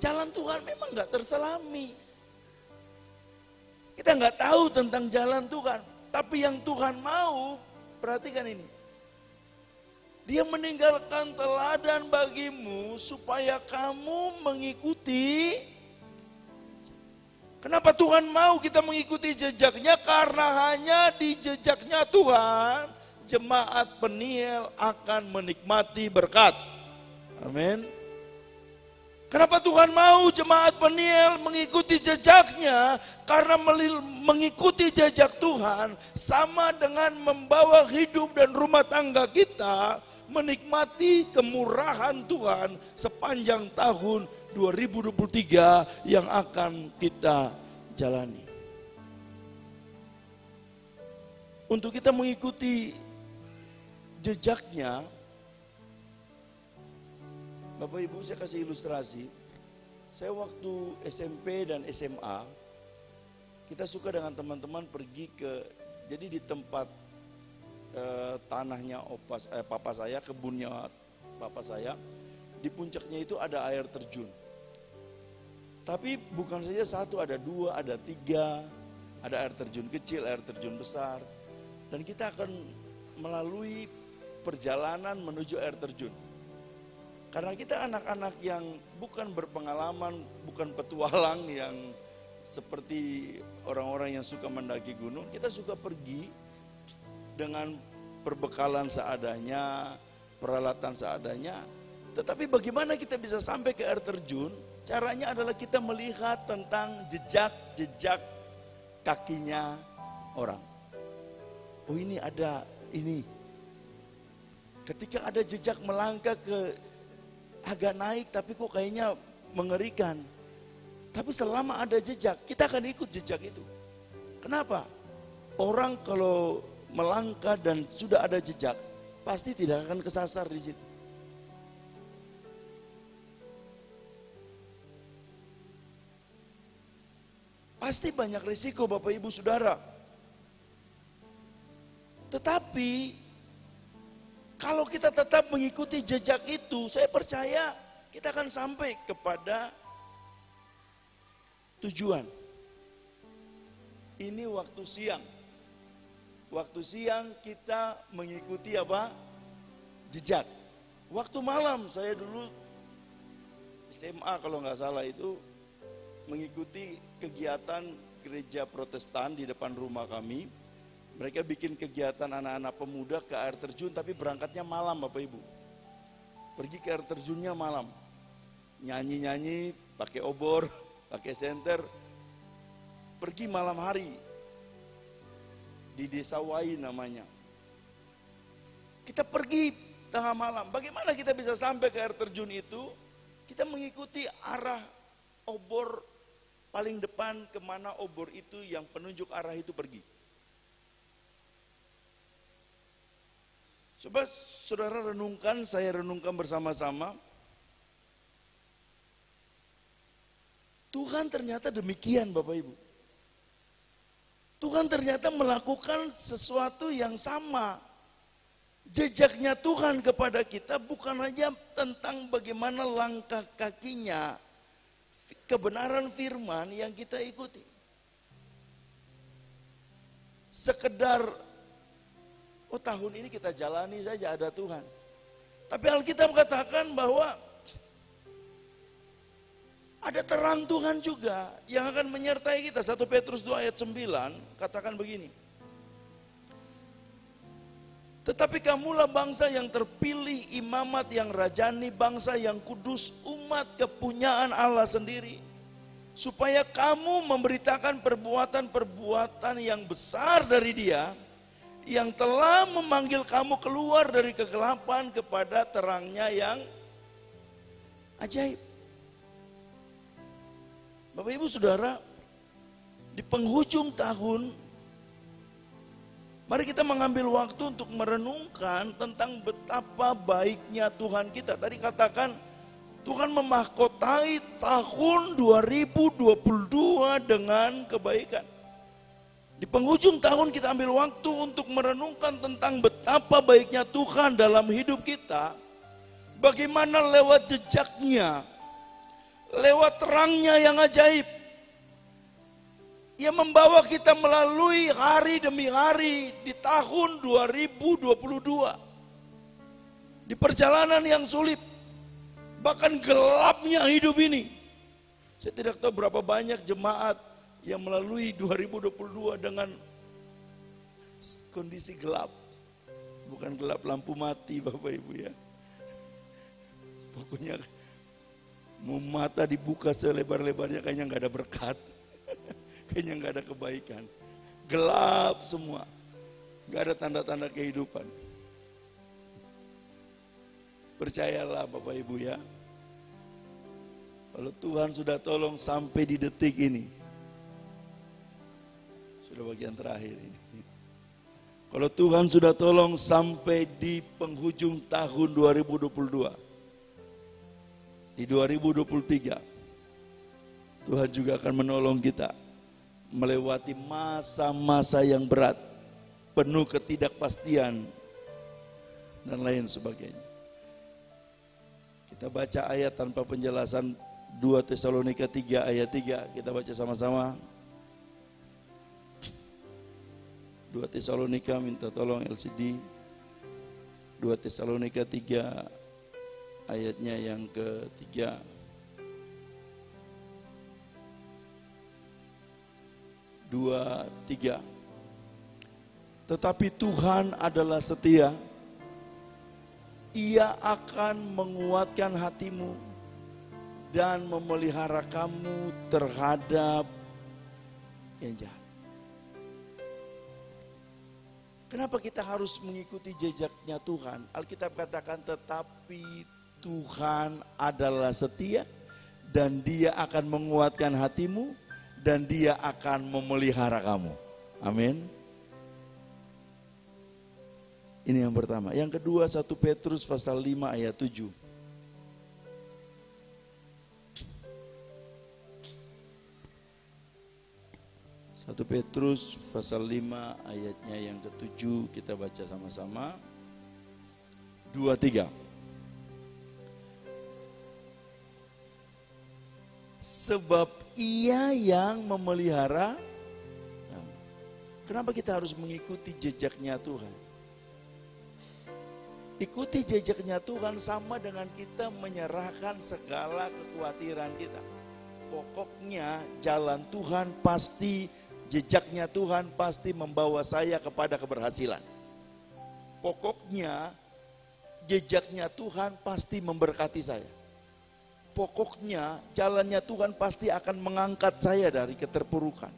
Jalan Tuhan memang gak terselami. Kita gak tahu tentang jalan Tuhan. Tapi yang Tuhan mau, perhatikan ini. Dia meninggalkan teladan bagimu supaya kamu mengikuti. Kenapa Tuhan mau kita mengikuti jejaknya? Karena hanya di jejaknya Tuhan jemaat Peniel akan menikmati berkat. Amin. Kenapa Tuhan mau jemaat Peniel mengikuti jejaknya? Karena mengikuti jejak Tuhan sama dengan membawa hidup dan rumah tangga kita menikmati kemurahan Tuhan sepanjang tahun 2023 yang akan kita jalani. Untuk kita mengikuti jejaknya, Bapak Ibu saya kasih ilustrasi. Saya waktu SMP dan SMA, kita suka dengan teman-teman pergi jadi di tempat tanahnya papa saya, kebunnya papa saya, di puncaknya itu ada air terjun. Tapi bukan saja satu, ada 2, ada 3, ada air terjun kecil, air terjun besar. Dan kita akan melalui perjalanan menuju air terjun. Karena kita anak-anak yang bukan berpengalaman, bukan petualang yang seperti orang-orang yang suka mendaki gunung, kita suka pergi dengan perbekalan seadanya, peralatan seadanya. Tetapi bagaimana kita bisa sampai ke air terjun? Caranya adalah kita melihat tentang jejak-jejak kakinya orang. Oh ini ada ini. Ketika ada jejak melangkah agak naik tapi kok kayaknya mengerikan. Tapi selama ada jejak, kita akan ikut jejak itu. Kenapa? Orang kalau melangkah dan sudah ada jejak, pasti tidak akan kesasar di situ. Pasti banyak risiko Bapak Ibu Saudara. Tetapi kalau kita tetap mengikuti jejak itu, saya percaya kita akan sampai kepada tujuan. Ini waktu siang. Waktu siang kita mengikuti apa? Jejak. Waktu malam saya dulu SMA kalau nggak salah itu mengikuti kegiatan gereja Protestan di depan rumah kami. Mereka bikin kegiatan anak-anak pemuda ke air terjun tapi berangkatnya malam Bapak Ibu. Pergi ke air terjunnya malam. Nyanyi-nyanyi, pakai obor, pakai senter. Pergi malam hari. Di Desa Wai namanya. Kita pergi tengah malam. Bagaimana kita bisa sampai ke air terjun itu? Kita mengikuti arah obor paling depan, kemana obor itu yang penunjuk arah itu pergi. Coba saudara renungkan, saya renungkan bersama-sama. Tuhan ternyata demikian Bapak Ibu. Tuhan ternyata melakukan sesuatu yang sama. Jejaknya Tuhan kepada kita bukan hanya tentang bagaimana langkah kakinya, kebenaran firman yang kita ikuti. Sekedar, oh tahun ini kita jalani saja ada Tuhan. Tapi Alkitab katakan bahwa ada terang Tuhan juga yang akan menyertai kita. 1 Petrus 2 ayat 9 katakan begini. Tetapi kamulah bangsa yang terpilih, imamat yang rajani, bangsa yang kudus, umat kepunyaan Allah sendiri. Supaya kamu memberitakan perbuatan-perbuatan yang besar dari Dia, yang telah memanggil kamu keluar dari kegelapan kepada terangnya yang ajaib. Bapak Ibu Saudara, di penghujung tahun, mari kita mengambil waktu untuk merenungkan tentang betapa baiknya Tuhan kita. Tadi katakan Tuhan memahkotai tahun 2022 dengan kebaikan. Di penghujung tahun kita ambil waktu untuk merenungkan tentang betapa baiknya Tuhan dalam hidup kita. Bagaimana lewat jejaknya, lewat terangnya yang ajaib. Ia membawa kita melalui hari demi hari di tahun 2022. Di perjalanan yang sulit, bahkan gelapnya hidup ini. Saya tidak tahu berapa banyak jemaat yang melalui 2022 dengan kondisi gelap. Bukan gelap lampu mati Bapak Ibu ya. Pokoknya mau mata dibuka selebar-lebarnya kayaknya nggak ada berkat. Kayaknya nggak ada kebaikan. Gelap semua. Nggak ada tanda-tanda kehidupan. Percayalah Bapak Ibu ya. Kalau Tuhan sudah tolong sampai di detik ini. Sudah bagian terakhir ini. Kalau Tuhan sudah tolong sampai di penghujung tahun 2022. Di 2023. Tuhan juga akan menolong kita melewati masa-masa yang berat, penuh ketidakpastian, dan lain sebagainya. Kita baca ayat tanpa penjelasan 2 Tesalonika 3 ayat 3, kita baca sama-sama. 2 Tesalonika, minta tolong LCD. 2 Tesalonika 3 ayatnya yang ketiga. 2-3. Tetapi Tuhan adalah setia. Ia akan menguatkan hatimu dan memelihara kamu terhadap yang jahat. Kenapa kita harus mengikuti jejaknya Tuhan? Alkitab katakan tetapi Tuhan adalah setia dan Dia akan menguatkan hatimu dan Dia akan memelihara kamu. Amin. Ini yang pertama. Yang kedua 1 Petrus pasal 5 ayat 7. 1 Petrus pasal 5 ayatnya yang ke-7 kita baca sama-sama. 2-3. Sebab Ia yang memelihara. Kenapa kita harus mengikuti jejaknya Tuhan? Ikuti jejaknya Tuhan sama dengan kita menyerahkan segala kekhawatiran kita. Pokoknya jalan Tuhan pasti, jejaknya Tuhan pasti membawa saya kepada keberhasilan. Pokoknya jejaknya Tuhan pasti memberkati saya. Pokoknya jalannya Tuhan pasti akan mengangkat saya dari keterpurukan.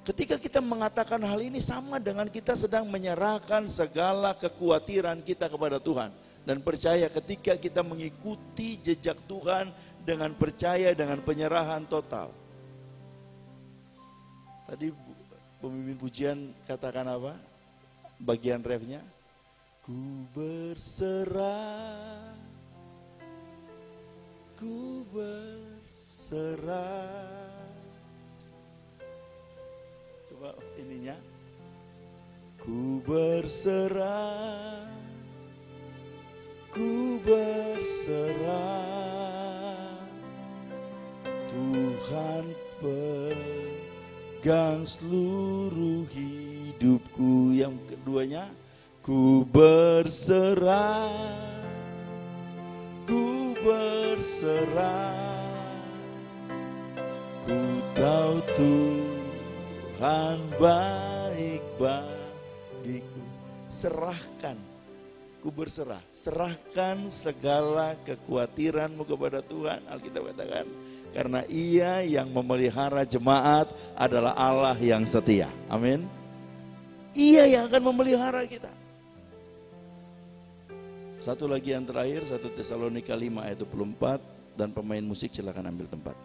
Ketika kita mengatakan hal ini sama dengan kita sedang menyerahkan segala kekhawatiran kita kepada Tuhan. Dan percaya ketika kita mengikuti jejak Tuhan dengan percaya, dengan penyerahan total. Tadi pemimpin pujian katakan apa? Bagian refnya. Ku berserah, ku berserah. Coba ininya. Ku berserah, ku berserah. Tuhan pegang seluruh hidupku. Yang keduanya, ku berserah, ku berserah. Ku tahu Tuhan baik bagiku. Serahkan, ku berserah. Serahkan segala kekhawatiranmu kepada Tuhan. Alkitab katakan, karena Ia yang memelihara jemaat adalah Allah yang setia. Amin. Ia yang akan memelihara kita. Satu lagi yang terakhir, 1 Tesalonika 5 ayat 24, dan pemain musik silakan ambil tempat.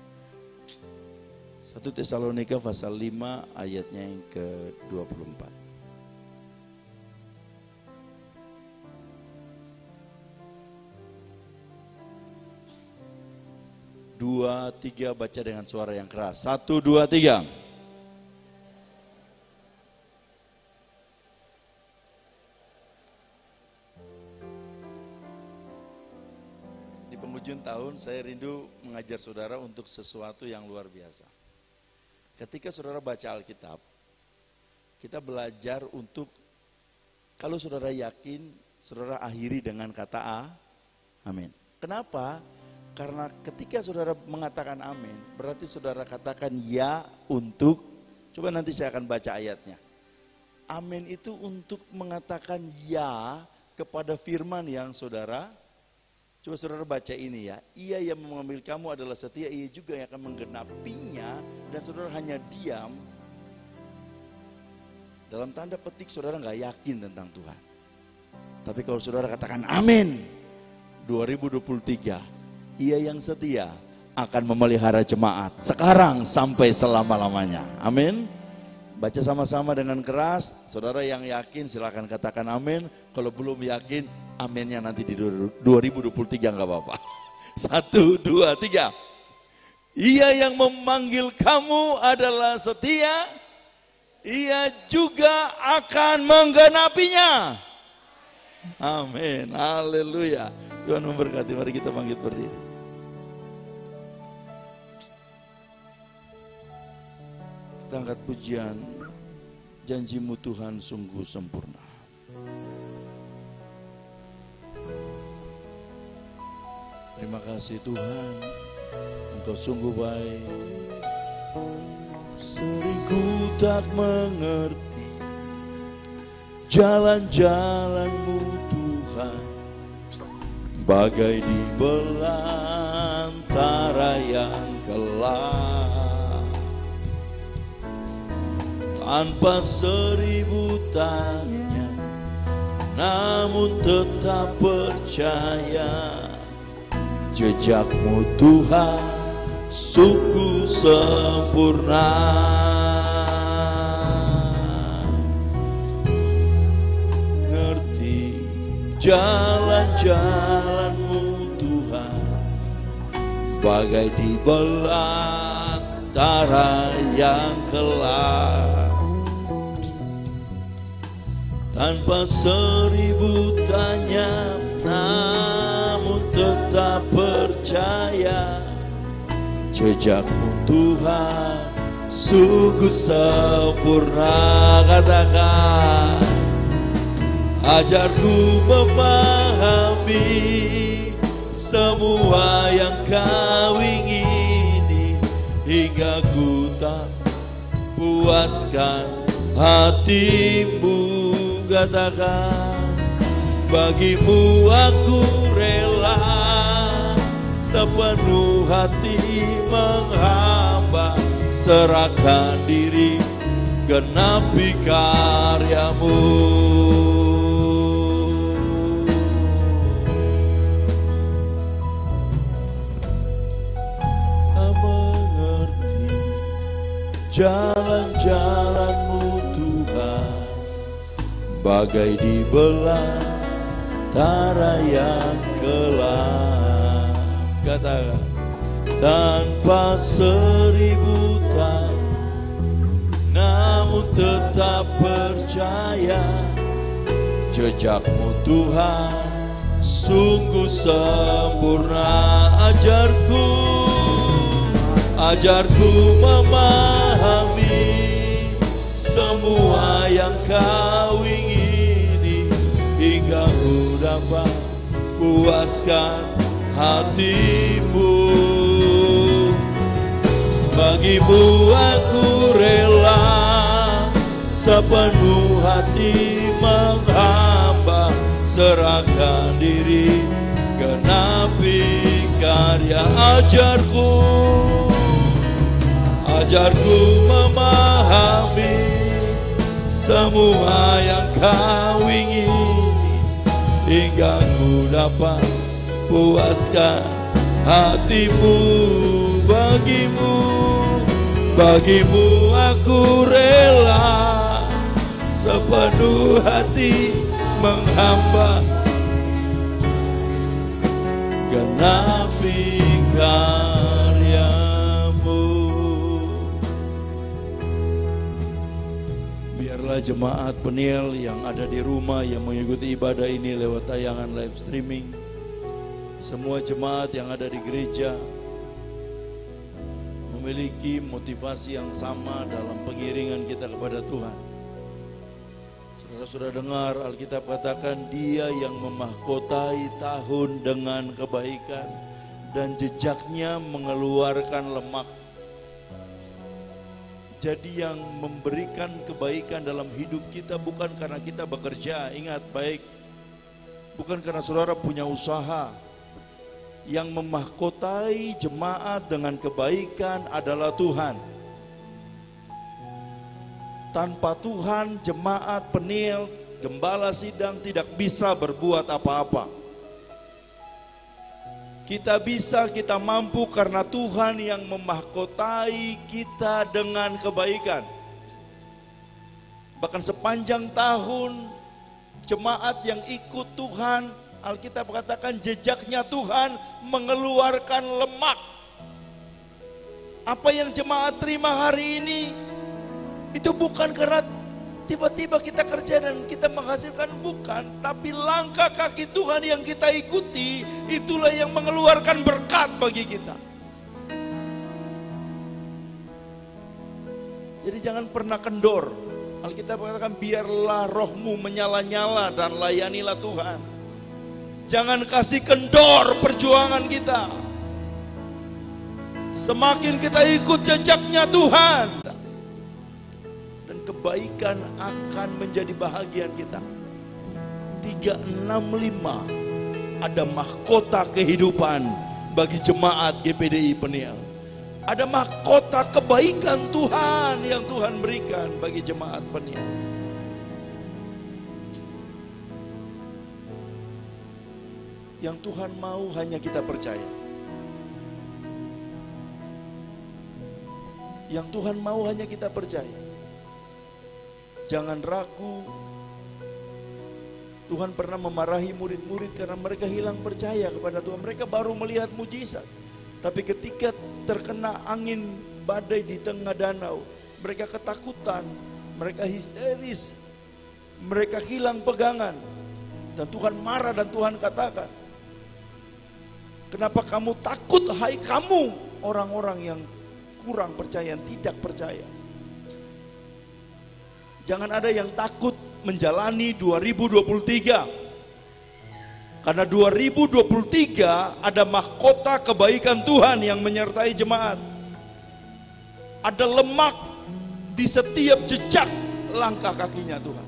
1 Tesalonika pasal 5 ayatnya yang ke-24. 2, 3 baca dengan suara yang keras. 1, 2, 3. Di penghujung tahun saya rindu mengajar saudara untuk sesuatu yang luar biasa. Ketika saudara baca Alkitab, kita belajar untuk, kalau saudara yakin, saudara akhiri dengan kata amin. Kenapa? Karena ketika saudara mengatakan amin, berarti saudara katakan ya untuk, coba nanti saya akan baca ayatnya. Amin itu untuk mengatakan ya kepada firman yang saudara, coba saudara baca ini ya. Ia yang mengambil kamu adalah setia, ia juga yang akan menggenapinya, dan saudara hanya diam. Dalam tanda petik saudara gak yakin tentang Tuhan. Tapi kalau saudara katakan amin, 2023, Ia yang setia akan memelihara jemaat sekarang sampai selama-lamanya. Amin. Baca sama-sama dengan keras. Saudara yang yakin silakan katakan amin. Kalau belum yakin, aminnya nanti di 2023 enggak apa-apa. 1, 2, 3. Ia yang memanggil kamu adalah setia. Ia juga akan menggenapinya. Amin. Haleluya. Tuhan memberkati. Mari kita bangkit berdiri. Kita angkat pujian. Janjimu Tuhan sungguh sempurna. Terima kasih Tuhan, Engkau sungguh baik. Sering ku tak mengerti jalan-jalan-Mu Tuhan, bagai di belantara yang gelap. Tanpa 1000 tanya, namun tetap percaya, jejak-Mu Tuhan sungguh sempurna. Ngerti jalan-jalan-Mu Tuhan, bagai di belantara yang gelap. Tanpa 1000 tanya, namun tetap percaya, jejak-Mu Tuhan sungguh sempurna. Katakan, ajarku memahami semua yang Kau ingini, hingga ku tak puaskan hati-Mu. Katakan, bagimu aku rela sepenuh hati menghamba, serahkan diri genapi karyamu. Mengerti jalan-jalanmu Tuhan, bagai di belantara yang gelap. Katakan, tanpa seribu tahun, namun tetap percaya, jejakmu Tuhan sungguh sempurna. Ajarku memahami semua yang kau ingini, hingga ku dapat puaskan hatimu. Bagimu aku rela sepenuh hati menghamba, serahkan diri genapi karya. Ajarku memahami semua yang kau ingini, hingga ku dapat puaskan hatimu. Bagimu aku rela sepenuh hati menghamba, genapi karyamu. Biarlah jemaat Peniel yang ada di rumah yang mengikuti ibadah ini lewat tayangan live streaming, semua jemaat yang ada di gereja memiliki motivasi yang sama dalam pengiringan kita kepada Tuhan. Saudara-saudara dengar, Alkitab katakan Dia yang memahkotai tahun dengan kebaikan dan jejaknya mengeluarkan lemak. Jadi yang memberikan kebaikan dalam hidup kita bukan karena kita bekerja, ingat baik, bukan karena saudara punya usaha. Yang memahkotai jemaat dengan kebaikan adalah Tuhan. Tanpa Tuhan, jemaat Peniel, gembala sidang tidak bisa berbuat apa-apa. Kita mampu karena Tuhan yang memahkotai kita dengan kebaikan. Bahkan sepanjang tahun, jemaat yang ikut Tuhan, Alkitab katakan jejaknya Tuhan mengeluarkan lemak. Apa yang jemaat terima hari ini, itu bukan karena tiba-tiba kita kerja dan kita menghasilkan, bukan. Tapi langkah kaki Tuhan yang kita ikuti, itulah yang mengeluarkan berkat bagi kita. Jadi jangan pernah kendor. Alkitab katakan biarlah rohmu menyala-nyala dan layanilah Tuhan. Jangan kasih kendor perjuangan kita. Semakin kita ikut jejaknya Tuhan, dan kebaikan akan menjadi bahagian kita. 365 ada mahkota kehidupan bagi jemaat GPDI Peniel. Ada mahkota kebaikan Tuhan yang Tuhan berikan bagi jemaat Peniel. Yang Tuhan mau hanya kita percaya. Yang Tuhan mau hanya kita percaya. Jangan ragu. Tuhan pernah memarahi murid-murid karena mereka hilang percaya kepada Tuhan. Mereka baru melihat mujizat. Tapi ketika terkena angin badai di tengah danau, mereka ketakutan, mereka histeris, mereka hilang pegangan. Dan Tuhan marah dan Tuhan katakan, kenapa kamu takut, hai kamu orang-orang yang kurang percaya, yang tidak percaya. Jangan ada yang takut menjalani 2023. Karena 2023 ada mahkota kebaikan Tuhan yang menyertai jemaat. Ada lemak di setiap jejak langkah kakinya Tuhan.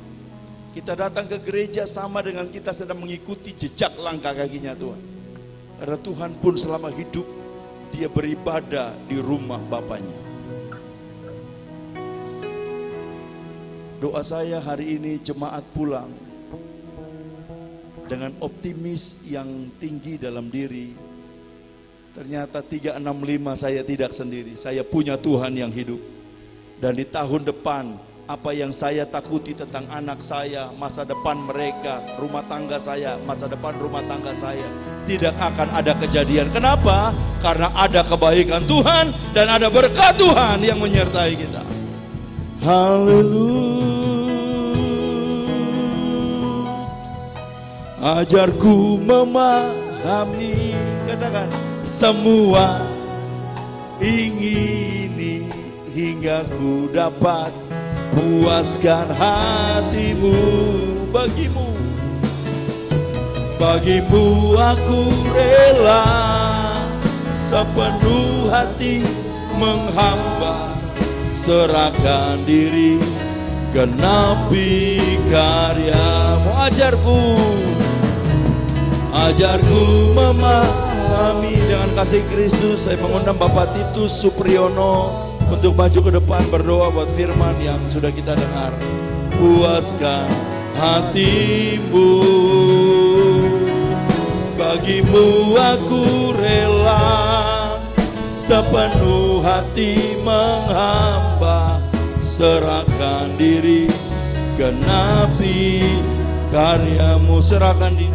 Kita datang ke gereja sama dengan kita sedang mengikuti jejak langkah kakinya Tuhan. Karena Tuhan pun selama hidup Dia beribadah di rumah Bapaknya. Doa saya hari ini jemaat pulang dengan optimis yang tinggi dalam diri. Ternyata 365 saya tidak sendiri, saya punya Tuhan yang hidup. Dan di tahun depan, apa yang saya takuti tentang anak saya, masa depan mereka, rumah tangga saya, masa depan rumah tangga saya, tidak akan ada kejadian. Kenapa? Karena ada kebaikan Tuhan dan ada berkat Tuhan yang menyertai kita. Haleluya. Ajarku memahami, katakan, semua ingini hingga ku dapat puaskan hatimu. Bagimu, bagimu aku rela sepenuh hati menghamba, serahkan diri, genapi karyamu. Ajarku memahami. Dengan kasih Kristus saya mengundang Bapak Titus Supriyono untuk maju ke depan berdoa buat firman yang sudah kita dengar. Puaskan hatimu, bagimu aku rela sepenuh hati menghamba, serahkan diri, genapi karyamu. Serahkan diri.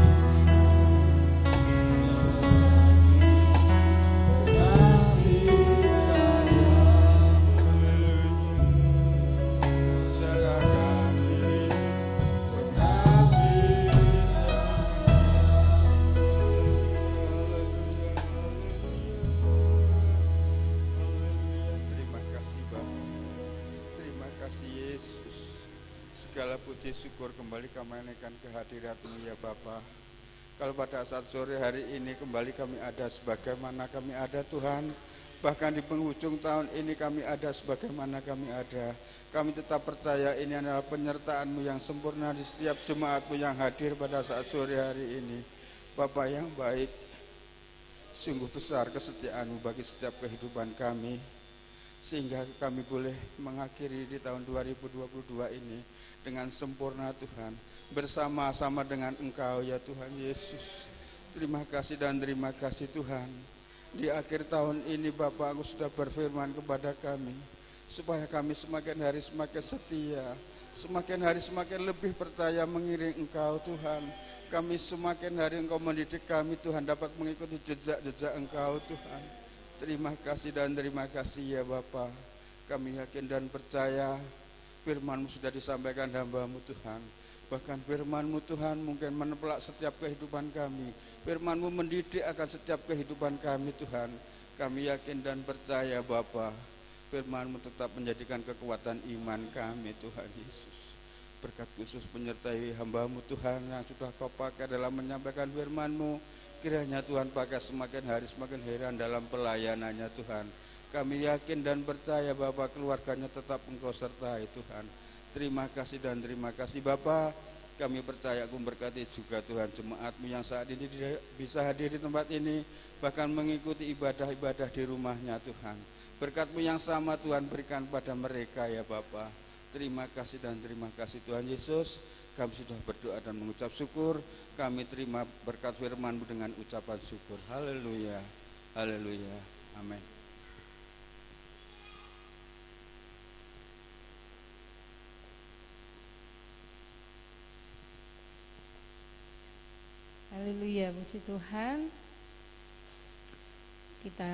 Segala puji syukur kembali kami naikkan kehadirat-Mu ya Bapa. Kalau pada saat sore hari ini kembali kami ada sebagaimana kami ada Tuhan, bahkan di penghujung tahun ini kami ada sebagaimana kami ada. Kami tetap percaya ini adalah penyertaan-Mu yang sempurna di setiap jemaat-Mu yang hadir pada saat sore hari ini. Bapa yang baik, sungguh besar kesetiaan-Mu bagi setiap kehidupan kami, sehingga kami boleh mengakhiri di tahun 2022 ini dengan sempurna Tuhan, bersama-sama dengan Engkau ya Tuhan Yesus. Terima kasih dan terima kasih Tuhan. Di akhir tahun ini Bapak, Aku sudah berfirman kepada kami, supaya kami semakin hari semakin setia, semakin hari semakin lebih percaya mengiring Engkau Tuhan. Kami semakin hari Engkau mendidik kami Tuhan, dapat mengikuti jejak-jejak Engkau Tuhan. Terima kasih dan terima kasih ya Bapa. Kami yakin dan percaya firman-Mu sudah disampaikan hamba-Mu Tuhan. Bahkan firman-Mu Tuhan mungkin menepelak setiap kehidupan kami. Firman-Mu mendidik akan setiap kehidupan kami Tuhan. Kami yakin dan percaya Bapa, firman-Mu tetap menjadikan kekuatan iman kami Tuhan Yesus. Berkat khusus menyertai hamba-Mu Tuhan yang sudah Kau pakai dalam menyampaikan firman-Mu. Kiranya Tuhan pakai semakin hari semakin heran dalam pelayanannya Tuhan. Kami yakin dan percaya Bapa, keluarganya tetap Engkau sertai Tuhan. Terima kasih dan terima kasih Bapa. Kami percaya Engkau berkati juga Tuhan jemaat-Mu yang saat ini bisa hadir di tempat ini, bahkan mengikuti ibadah-ibadah di rumahnya Tuhan. Berkat-Mu yang sama Tuhan berikan pada mereka ya Bapa. Terima kasih dan terima kasih Tuhan Yesus. Kami sudah berdoa dan mengucap syukur. Kami terima berkat firman-Mu dengan ucapan syukur. Haleluya, haleluya, amin. Haleluya, puji Tuhan. Kita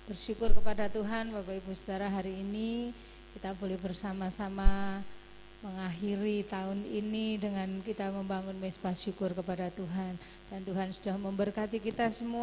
bersyukur kepada Tuhan Bapak Ibu Saudara, hari ini kita boleh bersama-sama mengakhiri tahun ini dengan kita membangun mezbah syukur kepada Tuhan. Dan Tuhan sudah memberkati kita semua.